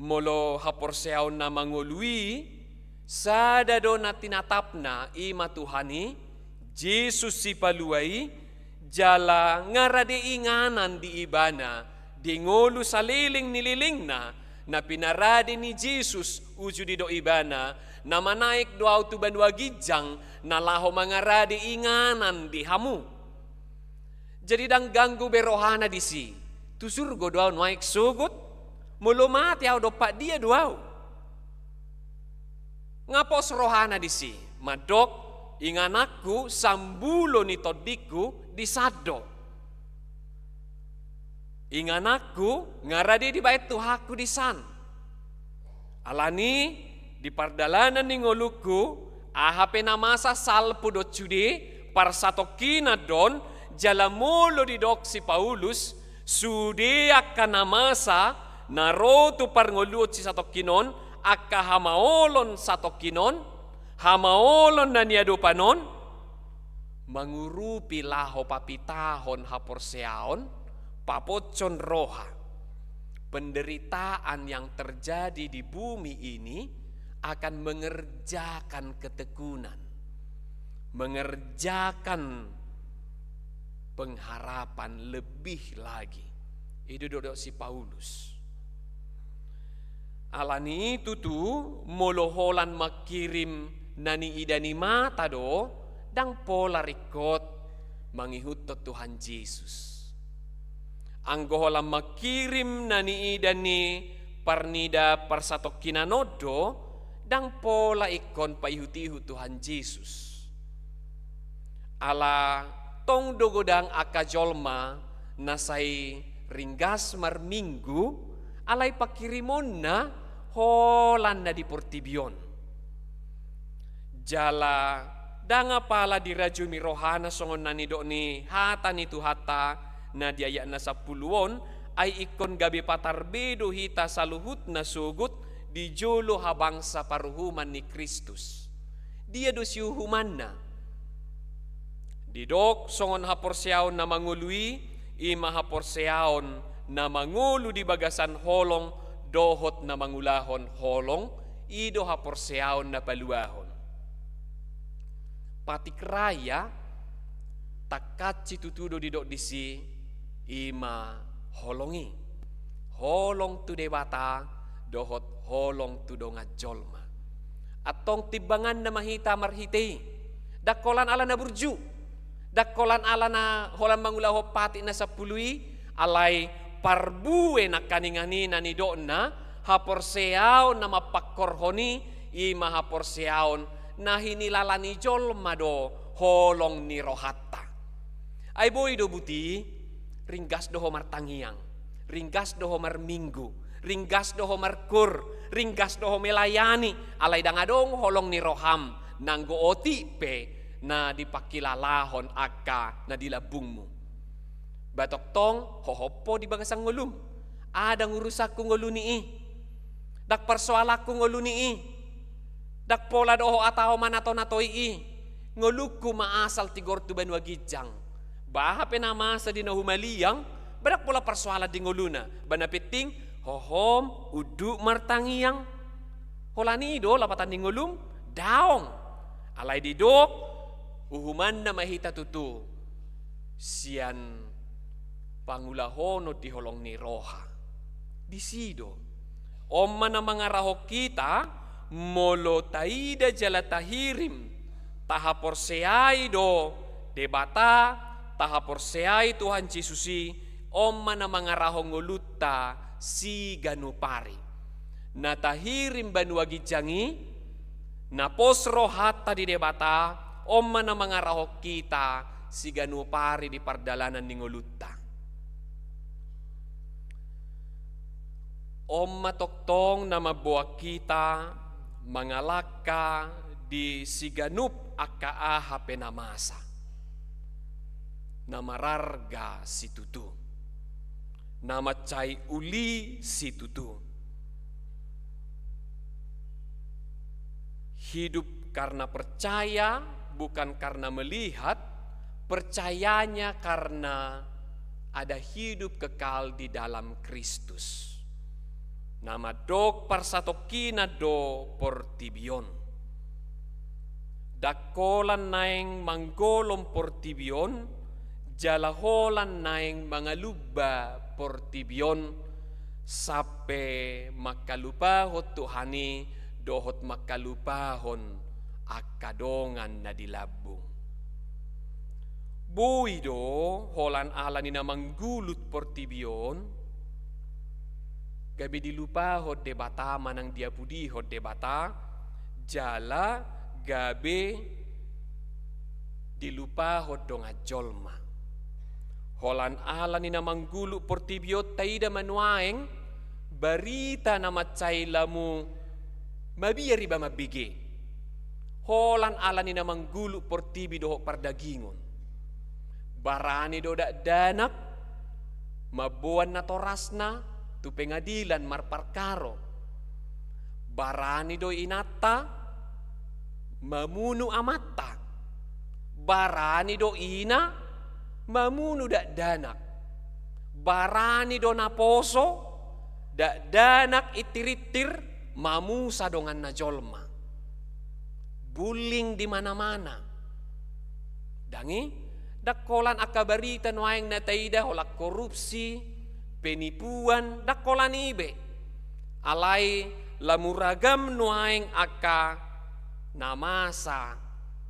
Molo haporseao na mangului sada do na tinatap na ima Tuhani Jesus si paluai jala ngarade inganan di ibana di ngolu saliling nililing na pinaradi ni Jesus uju di do ibana na manaik do autu banwa gijang na laho mangaradi inganan di hamu. Jadi dang ganggu berohana di si. Tu surgo doaw naik sugut. Mulu mati au dopak dia doaw. Ngapos rohana di si, madok inganakku sambulo ni todiku di sado. Inganakku ngaradi di bait Tuhaku di san. Alani di pardalanan ni ngoluku ahape namasa salpu do cude parsatokina don jalamulo di dok si Paulus sude akan namasa narotu parngoluot si satokinon akka hamaolon satokinon hamaolon na niadopanon mangurupi laho papitahon haporseaon papocon roha. Penderitaan yang terjadi di bumi ini akan mengerjakan ketekunan, mengerjakan pengharapan lebih lagi. Itu dodok si Paulus. Alani itu tu moloholan makirim nani idani mata do dang pola rikot mangihut Tuhan Yesus. Anggoholan makirim nani idani parnida parsatokinanodo dang pola ikon paihutihu Tuhan Yesus. Ala tong dogodang akajolma nasai ringgas marminggu alai pakirimon na holan na di portibion. Jala danga pala dirajumi rohana songon nani do ni hata ni tu hata na diayak na sapuluon ay ikon gabi patarbedo hita saluhut na sugut di jolo habangsa paruhuman ni Kristus. Dia do siuhuman na. Didok songon haporseaon na mangului ima haporseaon na mangulu di bagasan holong dohot na mangulahon holong ido haporseaon na paluahon. Patik raya takat si tutudo didok disi ima holongi. Holong tu debata dohot holong tu do ngajolma. Atong tibangan na mahita marhitei. Dakolan ala na burju. Dakolan ala na holan mangulaho pati na sapului alay parbue na kaningani na ni do na haporseaon na mapakorhoni ima haporseaon na hinilala ni jolma do holong ni rohatta. Ay boy do buti ringgas doho martangiang, ringgas doho marminggu, ringgas doho markur, ringgas doho melayani, alay dangadong holong ni roham, nanggo oti pe na dipakilalahon akka na dilabungmu. Batok tong hohopo di bagasang ngulum, ada ngurusaku nguluni dak persoalaku nguluni dak pola doho atau manato-natoi nguluku maasal tigor tu banwa gijang. Bahape nama sa dinahumaliyang, badak pola persoalan di nguluna. Banapiting, hohom, udu martangiyang. Holani do, lapatan di ngulum, daong. Alay di dok, uhuman na mahita tutu. Sian pangulahono di holong ni roha. Di sido. Oma na mga rahok kita, molo taida jalatahirim. Tahaporseay do, debata, tahaporseay Tuhan Yesusi oma na mga rahong nguluta si ganupari. Natahirim banwagi jangi na posro hatta di debata oma na mga rahok kita si ganupari di pardalanan ni nguluta. Oma toktong na mabuak kita mangalaka di siganup akaaha penamasa. Nama rarga si tutu, nama cai uli si tutu. Hidup karena percaya bukan karena melihat, percayanya karena ada hidup kekal di dalam Kristus. Nama dok parsatokina do portibion. Dakolan naeng manggolom portibion, jalaholan naeng mangaluba portibion, sape makalupahot Tuhani dohot makalupahon akadongan na dilabung. Buido holan alani na manggulut portibion, gabi dilupahot debata manang dia pudihot debata, jala gabe dilupa hodong ajolma. Holan ala ni namang gulu portibio taida manuaeng barita nama cailamu mabiari ba mabige. Holan ala ni namang gulu portibi doho pardagingon. Barani do dak danak mabuan na torasna tu pengadilan marparkaro. Barani do inata mamunu amata. Barani do ina mamunu dak danak. Barani do naposo dak danak itiritir mamu sadongan najolma. Buling di mana-mana. Dangi dakolan akabarita nuaing na taida holak korupsi, penipuan, dakolan ibe. Alai lamuragam nuaing aka namasa,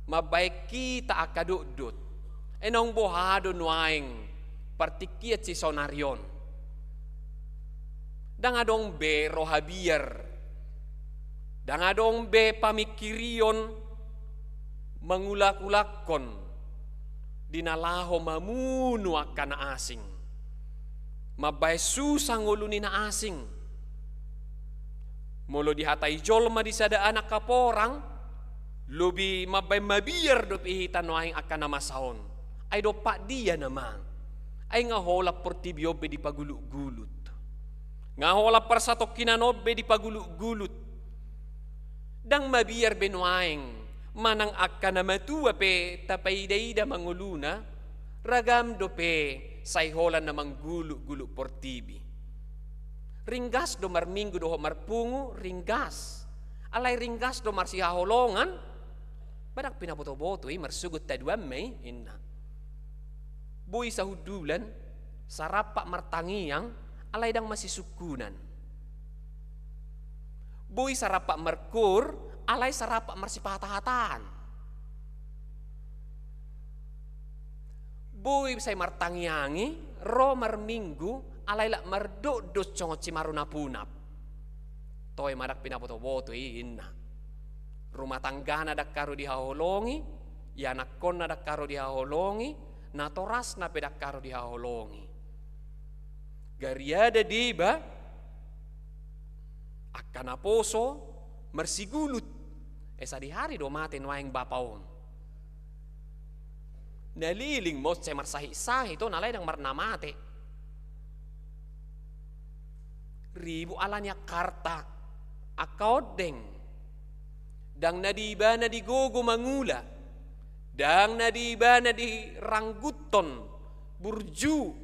mabaik kita aka dudut. Enong bohado nuaing partikiat si sonarion. Dangadong be rohabiar. Dangadong be pamikirion mengulak-ulakon dinalaho mamunu akan asing. Mabay susah nguluni na asing. Molo dihatai jolma di sada anak kaporang, lubi mabay mabiar do pihitan no aing akan namasaon. Ay do pak dia namang. Ay ngahola portibiobe di pagulut-gulut. Ngahola persatok kinanobe di pagulut-gulut. Dang mabiar benuaing manang akan namatua pe tapay-ida manguluna ragam do pe sayholan namang gulu-gulu portibi. Ringgas do marminggu do marpungu ringgas. Alay ringgas do marsihaholongan badak pinaboto-boto marsugot taduam may inna. Boy sa hudulan sarapak martangiyang alay dang masisukunan. Boy sarapak merkur, alay sarapak marsipahatahan. Boy say martangyangi, ro marminggu, alay lak mardodot congot si marunapunap. Toy madak pinaboto-boto inna. Rumah tangga na dakaro dihaholongi, yanakon na dakaro dihaholongi, natoras na pedakaro dihaholongi. Gariada diba, akan aposo marsigulut sa di hari do mati nuaing bapaon naliling mo sa marsahi-sahi to nalay dang marnamate ribu alanya karta akaodeng dang nadiba na digogo mangula dang nadiba na di rangguton burju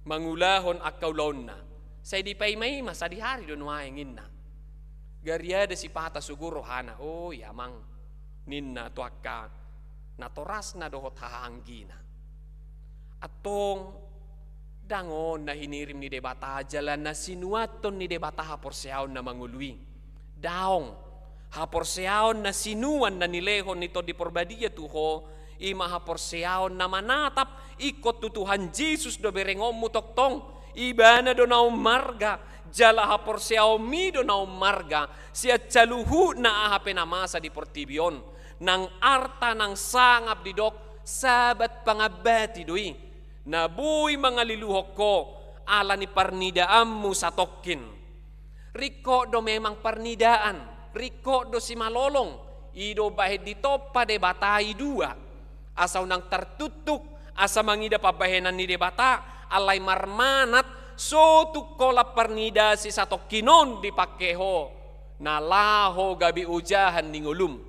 mangulahon akaulon na say di pay may masa di hari do nuaing inna. Gariada si pata suguro hana, oh yamang ninna tuaka natoras na dohot hahanggina. Atong dangon na hinirim ni debata jalan na sinuaton ni debata haporseaon na mangului. Daong haporseaon na sinuan na nilehon nito di porbadia tuho ima haporseaon na manatap ikot tutuhan Jesus do berengom mutoktong ibana do na umarga. Jala hapor siyaw mido na umarga siya caluhu na ahape na masa di portibion nang arta nang sangap di dok sabat pangabati doi nabuy mga liluhok ko ala ni parnidaammu sa tokin riko do memang parnidaan riko do si malolong ido bahid dito pa debatai dua asaw nang tertutuk asa mangida pabahenan ni debata alay marmanat so tukola pernida si sato kinon dipakeho nalaho gabi ujahan ningulum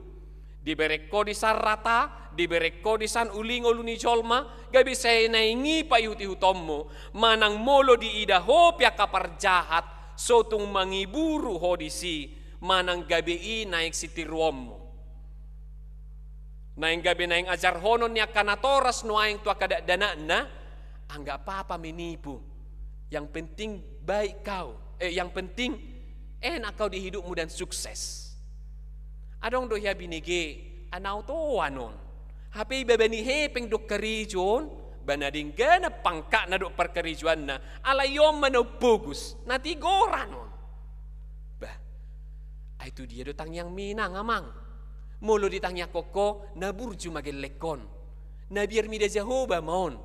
dibereko di sarata dibereko di san ulingolu ni jolma gabi say naingi payuti hutommo manang molo di idaho pia kapar jahat so tung mangiburu hodisi manang gabi naik sitiruommo naing gabi naing ajar honon niya kanatoras nuaing tua kada dana na anggap apa menipu. Yang penting baik kau, yang penting enak kau di hidupmu dan sukses. Adong do ya binige anau to anon. Hape babani hepeng do kerijon, banading gana pangka na do perkerijuan na alayom mano pugus, nati goranon. Bah, Itu dia dotang yang minang amang. Molo ditangnya koko na burju magen lekon. Na biar mida Jehovah maon.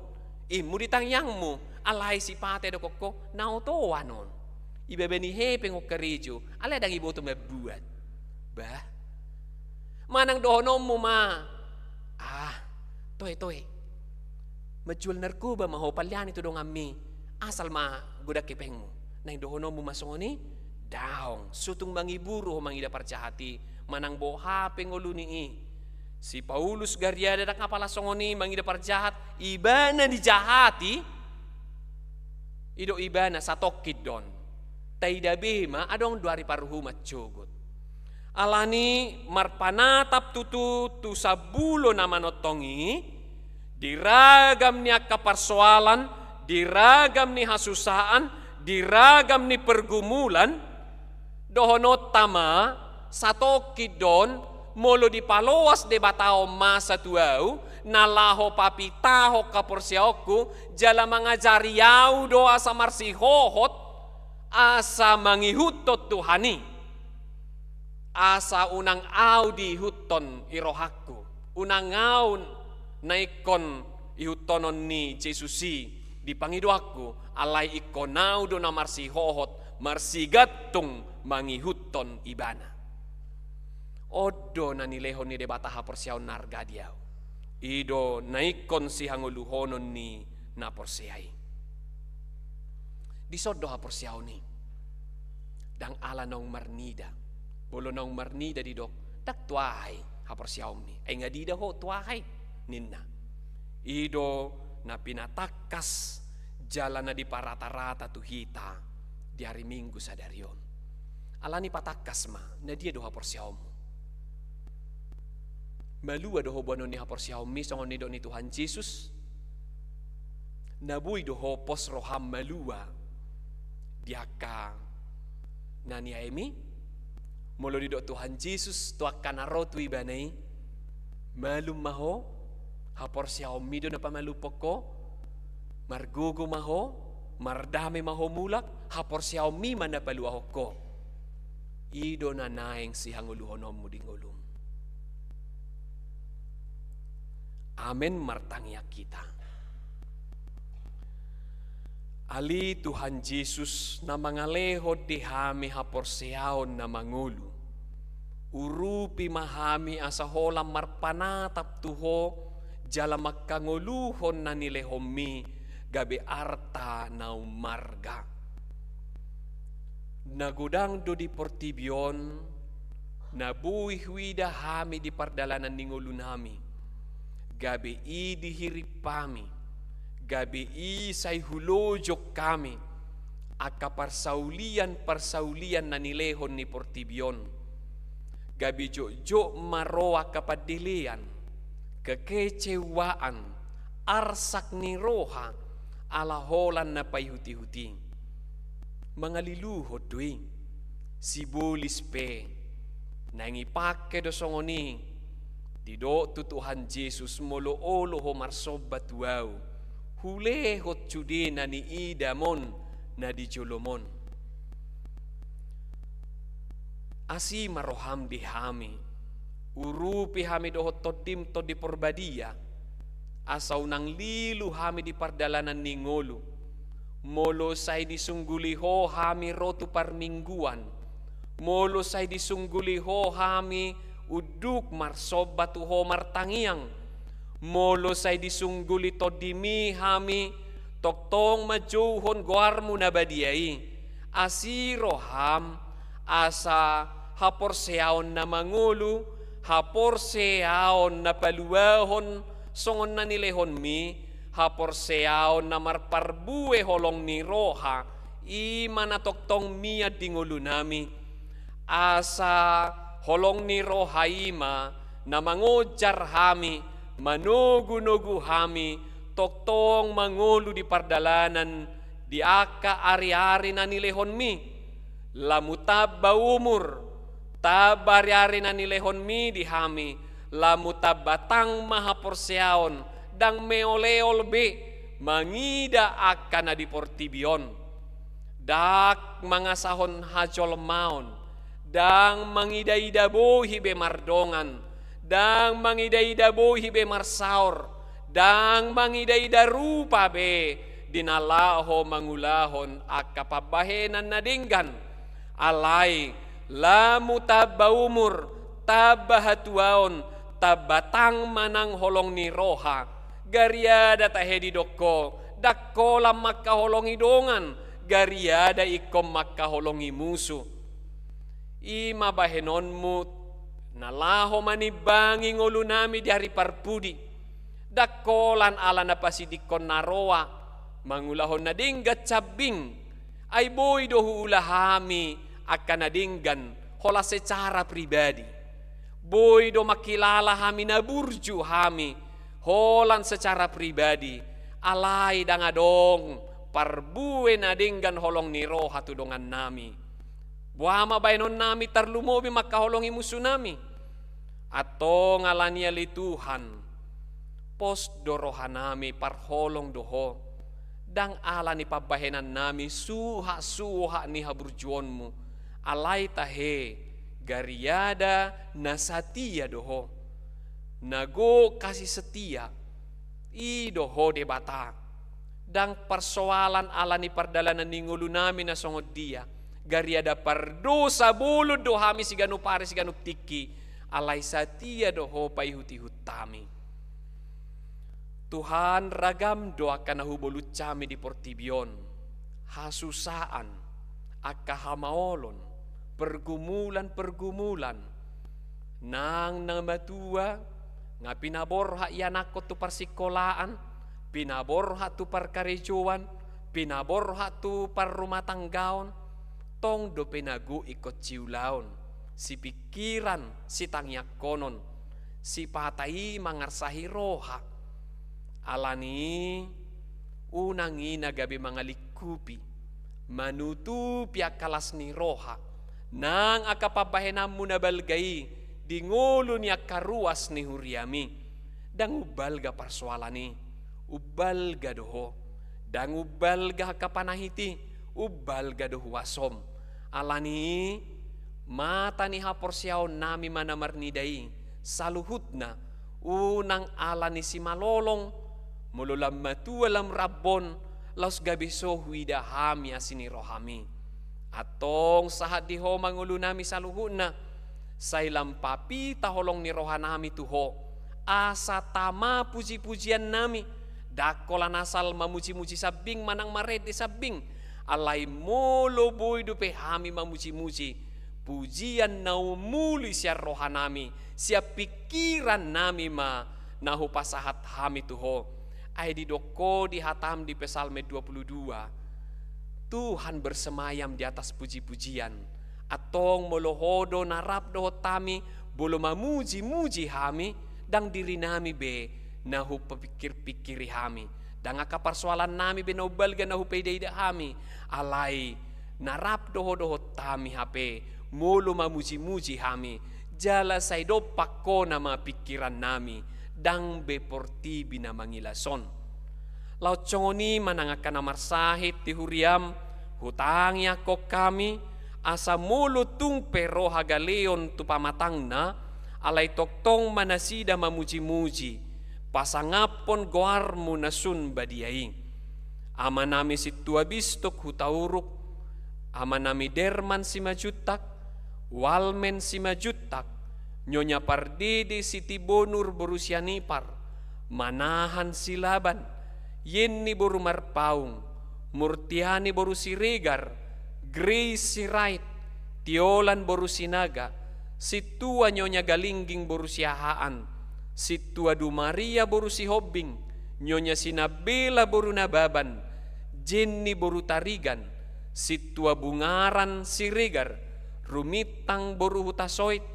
Imu ditang yangmu alai sipate do koko na oto wanon. Iba beni hepe ngokerijo alai dang ibo to mabuat. Bah. Manang dohonommu ma. Toy. Majual narkoba maho palyan itu dong ammi. Asal ma godak kepengmu. Nang dohonommu masongoni daong sutung mangiburu mangida parjahati manang bo hape ngoluni si Paulus Gariada dak kapala songoni mangida parjahat ibana dijahati ido ibana satokid don taida bema adong duari paruhu macogot alani marpanatap tutu tu sabulo nama notongi diragam ni akaparsoalan diragam ni hasusaan diragam ni pergumulan dohono tama sato kidon molo dipaloas de batao masa tuau nalaho papitaho kaporsiaoku jala mangajari yau do asa marsi hohot asa mangihutot Tuhani asa unang au dihuton irohaku unang au naikon ihutonon ni Jesusi dipangido aku alai ikonau do na marsi hohot marsi gatung mangihuton ibana. Odo na nilehon ni debata haporsiaw nargadiaw. Ido naikon si hanguluhonon ni naporsiay. Disodo haporsiaw ni. Dang ala nong marnida. Bolo nong marnida didok. Dak tuahay haporsiaw ni. Ay nga dida ho tuahay ninna. Ido na pinatakas jalan na di parata-rata tuhita di hari Minggu sadarion. Alani patakas ma na dia doha porsiaomu. Malua doho buano ni haporsiaomi songon ni do ni Tuhan Yesus. Nabui doho pos roham malua diaka nani aemi. Molo di do Tuhan Yesus tuakan arotu ibanai. Malum maho haporsiaomi do na pamalupoko. Margugo maho mardame maho mulak haporsiaomi mana paluahoko. Ido na naeng si hanguluhonommu di ngulum. Amen martangya kita. Ali Tuhan Yesus na mangaleho di hami haporseaon na mangulu. Urupi mahami asa holam marpanatap tuho jala makanguluhon na nilehomi gabe arta na umarga. Nagudang do di Portibion, nabuhi huida hami di pardalanan ningulun hami. Gabi i dihirip kami, gabi i say hulojok kami, akaparsaulian na nilehon ni Portibion. Gabi jo maroa kapadilian, kekecewaan, arsak ni roha, alaholan na payhuti-huti. Mangaliluhod doy si bulis pe nangipake do songoni dido tu Tuhan Yesus molo olo ho marsobat wow hulehot judena ni idamon na di jolomon asi maroham di hami urupi hami dohot todim to di porbadia asaw nang lilu hami di pardalanan ni ngolu. Molo say disungguliho hami rotu parmingguan. Molo say disungguliho hami uduk marsobat tuho martangiang. Molo say disungguli to dimi hami toktong majuhon goarmu na badiai. Asiro ham asa haporseaon na mangulu, haporseaon na paluahon songon na nilehon mi. Haporseaon na marparbue holong ni roha imana toktong mia dingulu nami asa holong ni roha ima na mangojar hami manugu-nugu hami toktong mangulu di pardalanan di aka ari-ari na nilehon mi lamu tabba umur tabari-ari na nilehon mi di hami lamu tabbatang mahaporseaon dang meoleol be mangida akan na di Portibion dak mangasahon hajol maon dang mangida-ida bohi be mardongan, dang mangida-ida bohi be marsaur, dang mangida-ida rupa be dinalaho mangulahon akapabahenan na dinggan, alay lamu tabba umur tabba hatuaon tabatang manang holong ni roha, gariada tahedi dokko dakkolam makkaholongi dongan, gariada ikom makkaholongi musuh. Ima bahenonmu nalaho manibangi ngolu nami di hari parpudi, dakkolan ala napasi dikon naroa, mangulahon na dinggat cabing, ay boy dohu ulahami akan nadinggan hola secara pribadi. Boy do makilala hami naburju hami holan secara pribadi, alay dangadong parbue nadinggan holong ni roha tudongan nami. Buama bainon nami tarlumobi makaholongi musuh nami, atau ngalania li Tuhan pos doroha nami parholong doho, dang ala ni pabahenan nami suha ni haburjuonmu, alai tahe gariada nasatia doho, nago kasih setia i doho debata, dang persoalan ala ni pardalanan ningulu nami na songod dia, gariada pardosa bulu dohami siganu pare siganu tiki, alai satia doho paihuti hutami. Tuhan ragam doakan nahubolut cami di portibion, hasusaan, akahamaolon, pergumulan, nang namatua, nga pinaborha ianakot tu persikolaan, pinaborha tu perkarejuan, pinaborha tu per rumah tanggaon, tong do penagu ikot ciulaon, si pikiran si tangyak konon, si patai mangarsahi roha, alani unangi nagabi mangalikupi, manutupi akalas ni roha, nang akapabahenammu na balgai, dingulu ni akaruas ni huriami, dang ubalga persoalani, ubalga doho, dang ubalga kapanahiti, ubalga doho wasom, alani mata ni haporsiaw nami manamarnidai, saluhutna, unang alani si malolong, mululam matualam rabbon, laus gabiso huida hami asini rohami, atong sahat diho mangulu nami saluhutna, sailam papi taholong ni rohanami tuho, asa tama puji-pujian nami, dakolan asal mamuji-muji sabing manang maret di sabing, alai molo boy dupe hami mamuji-muji, pujian nau muli siya rohanami, siya pikiran nami ma nahu pasahat hami tuho, ay didoko di hatam di Psalm 22, Tuhan bersemayam di atas puji-pujian, atong molohodo narap doho tami bolo mamuji-muji hami, dang diri nami be nahu pepikir-pikiri hami, dang akaparsoalan nami be naubalga nahu peidaida hami, alai narap doho-doho tami hape molo mamuji-muji hami, jala saido pakko nama pikiran nami, dang be portibi na mangilason. Laut congoni manangakan amarsahit ti huriam, hutangi ako kami, asa mulu tung pero hagaleon tu pamatangna, alay toktong manasida mamuji-muji, pasangapon goarmu nasun badiai. Ama nami si tuabistok hutauruk, ama nami derman si majutak, walmen si majutak, nyonya pardidi si tibonur berusia nipar, manahan si laban, yenni boru marpaung, murtiani boru si regar, Grace si right, tiolan boru si naga, si tua nyonya galingging boru si ahaan, si tua dumaria boru si hobbing, nyonya si nabela boru nababan, jenni boru tarigan, si tua bungaran si regar, rumitang boru hutasoit,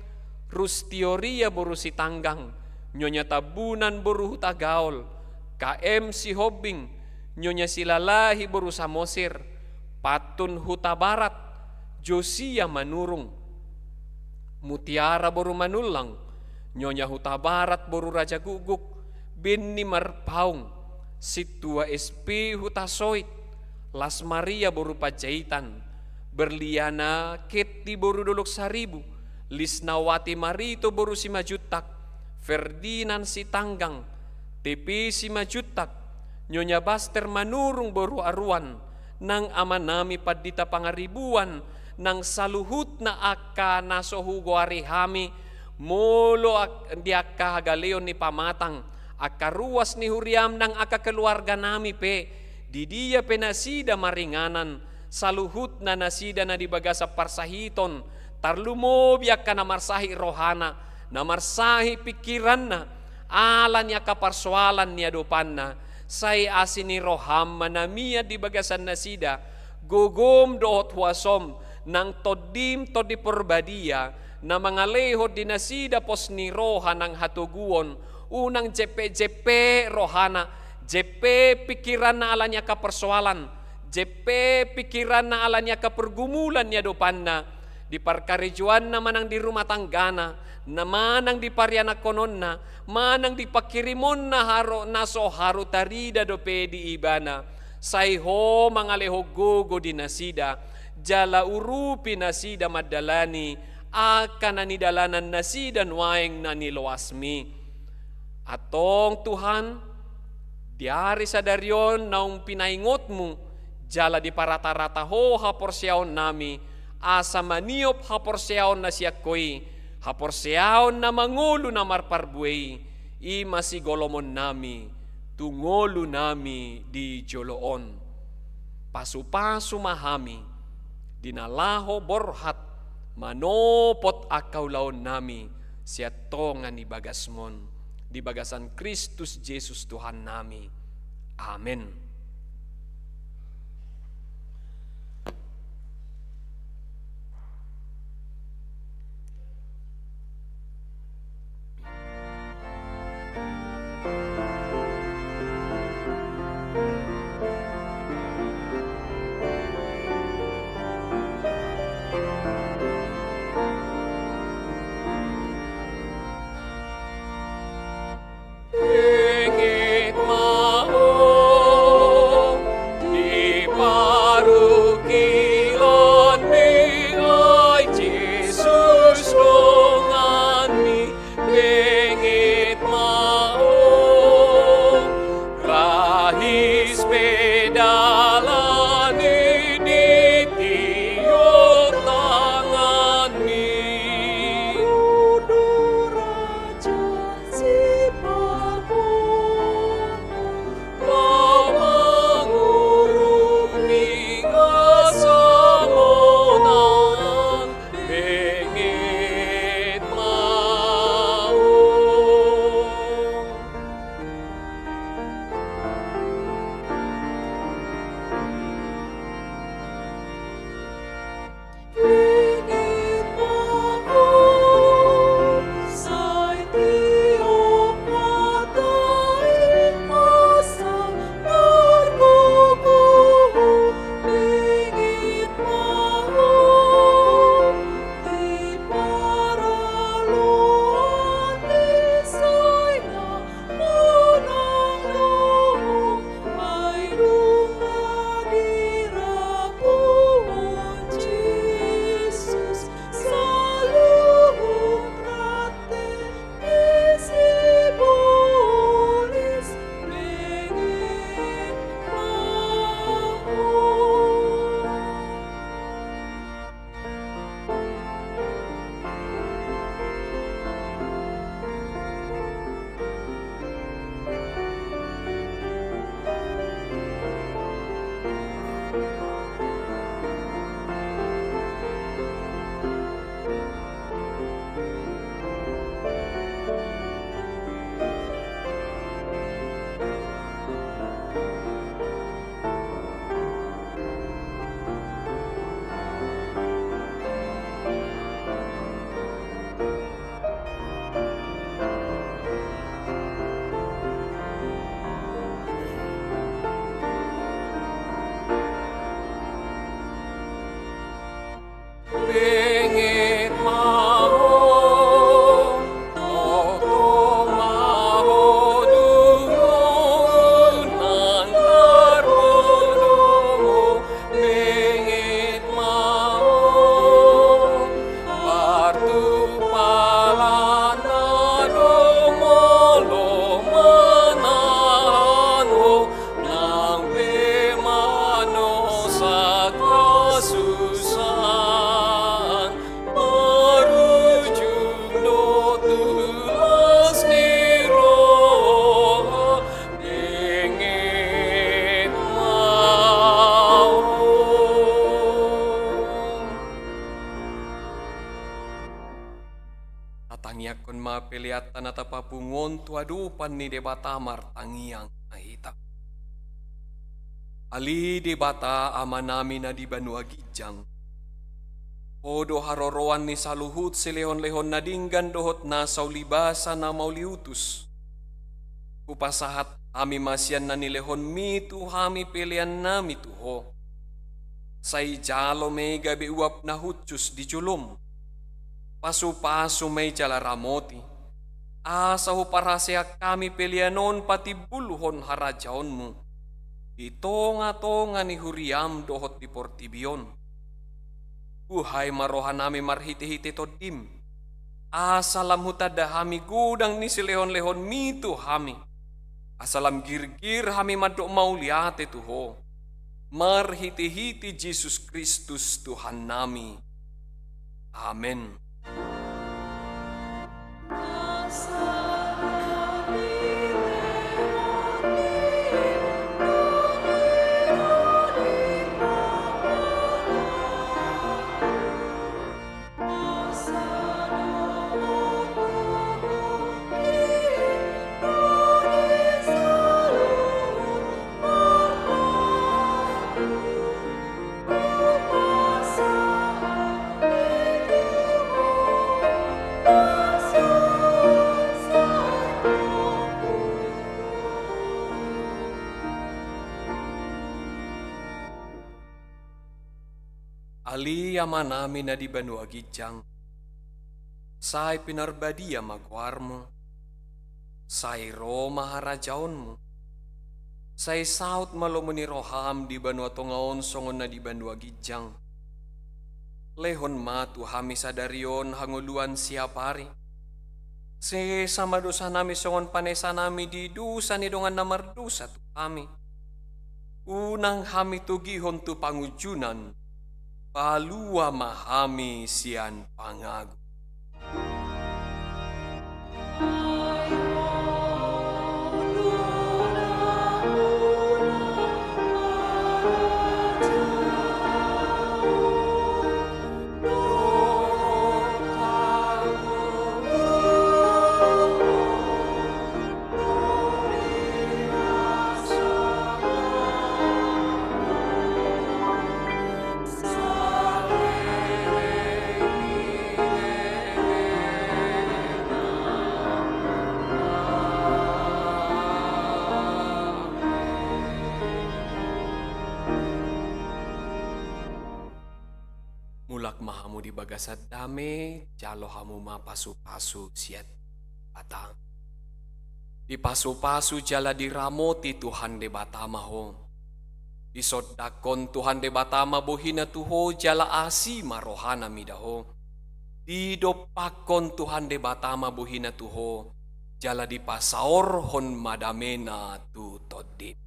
rustioria boru si tanggang, nyonya tabunan boru hutagaol, KM si hobbing, nyonya si lalahi boru samosir, patun huta barat, Josia manurung, mutiara boru manulang, nyonya huta barat boru raja guguk, binni marpaung, situa SP huta soit, Las Maria boru pajaitan, Berliana Ketty boru dolok 1.000, Lisnawati Marito boru 5 jutak, Ferdinand Sitanggang TP 5 jutak, Nyonya Baster Manurung boru aruan, nang amanami padita pangaribuan, nang saluhut na akka nasohugo arihami, molo di akka hagaleon ni pamatang, akka ruas ni huriam nang akka keluarga nami pe, di dia penasida maringanan, saluhut na nasida na di bagasa parsahiton, tarlumo biak ka namarsahi rohana, namarsahi pikiran na, ala niya kaparsoalan niya dopan na, say asini roham manamia di bagasan nasida, gogom doot huasom, nang todim to di porbadia, na mga lehod di nasida pos ni roha ng hatuguon, unang jepe rohana, jepe pikiran na ala niya kapersoalan, jepe pikiran na ala niya kapergumulan niya dopan na, di parkarijuan na manang di rumah tanggana, na manang di paryana konon na, manang di pakirimon na haro naso haro tarida dope di ibana, sayho mga lehogogo di nasida, jala urupi nasida madalani, akan nanidalanan nasida nuaeng naniloasmi. Atong Tuhan, diari sa daryon naung pinaingot mo, jala di parata-rata ho haporsyaon nami, asa maniop haporsyaon na siya koy, haporsyaon na mangulo na marparbuey, ima si golomon nami, tungolo nami di joloon. Pasu-pasu mahami, dinalaho borhat, manopot akaw laon nami, siya tonga ni bagasmon, di bagasan Kristus Jesus Tuhan nami. Amen. Ingit mau Patangiakon mapeliatan at papungon tuadupan ni debata martangiang ahita. Ali debata ama namin na di Banua Gijang. Odo haroroan ni saluhut si lehon-lehon na dinggan dohot na saulibasa na mauliutus. Kupasahat ami masyan na nilehon mitu hami pilian na mituho. Say jalo may gabi uap na hutsus di julum. Pasu-pasu may jala ramoti. Asahu parasya kami pilianon pati buluhon harajaon mo. Itonga-tonga ni huriam dohot di portibion. Uhay marohan nami marhiti-hiti todim. Asalam hutada hami gudang ni si lehon-lehon mitu hami. Asalam girgir hami madok mauliate tuho. Marhiti-hiti Jesus Kristus Tuhan nami. Amen. Ali ama namin na di Banua Gijang. Say pinarbadia magwar mo. Say Roma harajaon mo. Say saut malomo ni roham di Banua Tongaon songon na di Banua Gijang. Lehon matu hami sadarion hanguluan siapari. Se sama dosa nami songon panesa nami di dusa ni dongan namardusa tu kami. Unang hami tugihon tu pangujunan. Palua mahami sian pangagu. Mulak mahamu di bagasat dame, jalo hamu mapasu-pasu siat batang. Di pasu-pasu jala diramoti Tuhan de batama ho. Di sodakon Tuhan de batama bohina tuho jala asi marohana midaho. Di dopakon Tuhan de batama bohina tuho jala di pasaor hon madamena tu todip.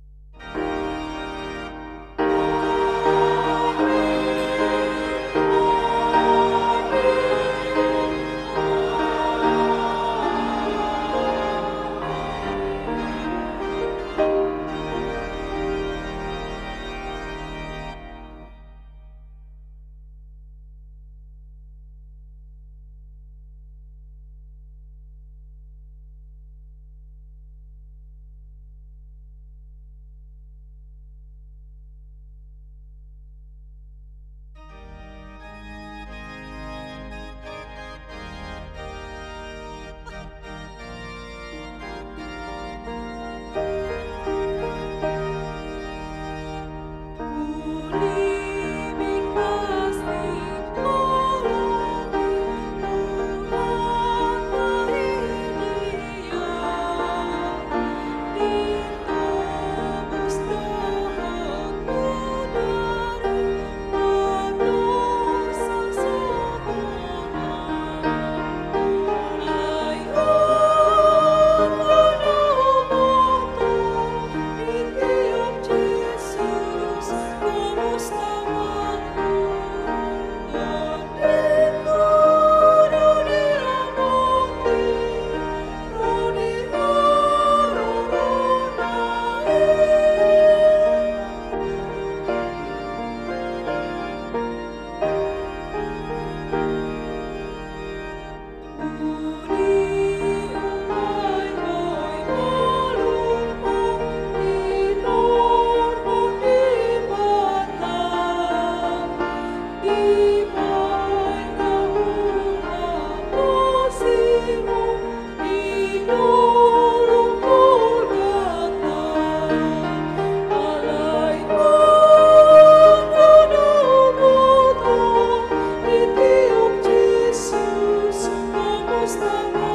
Stop.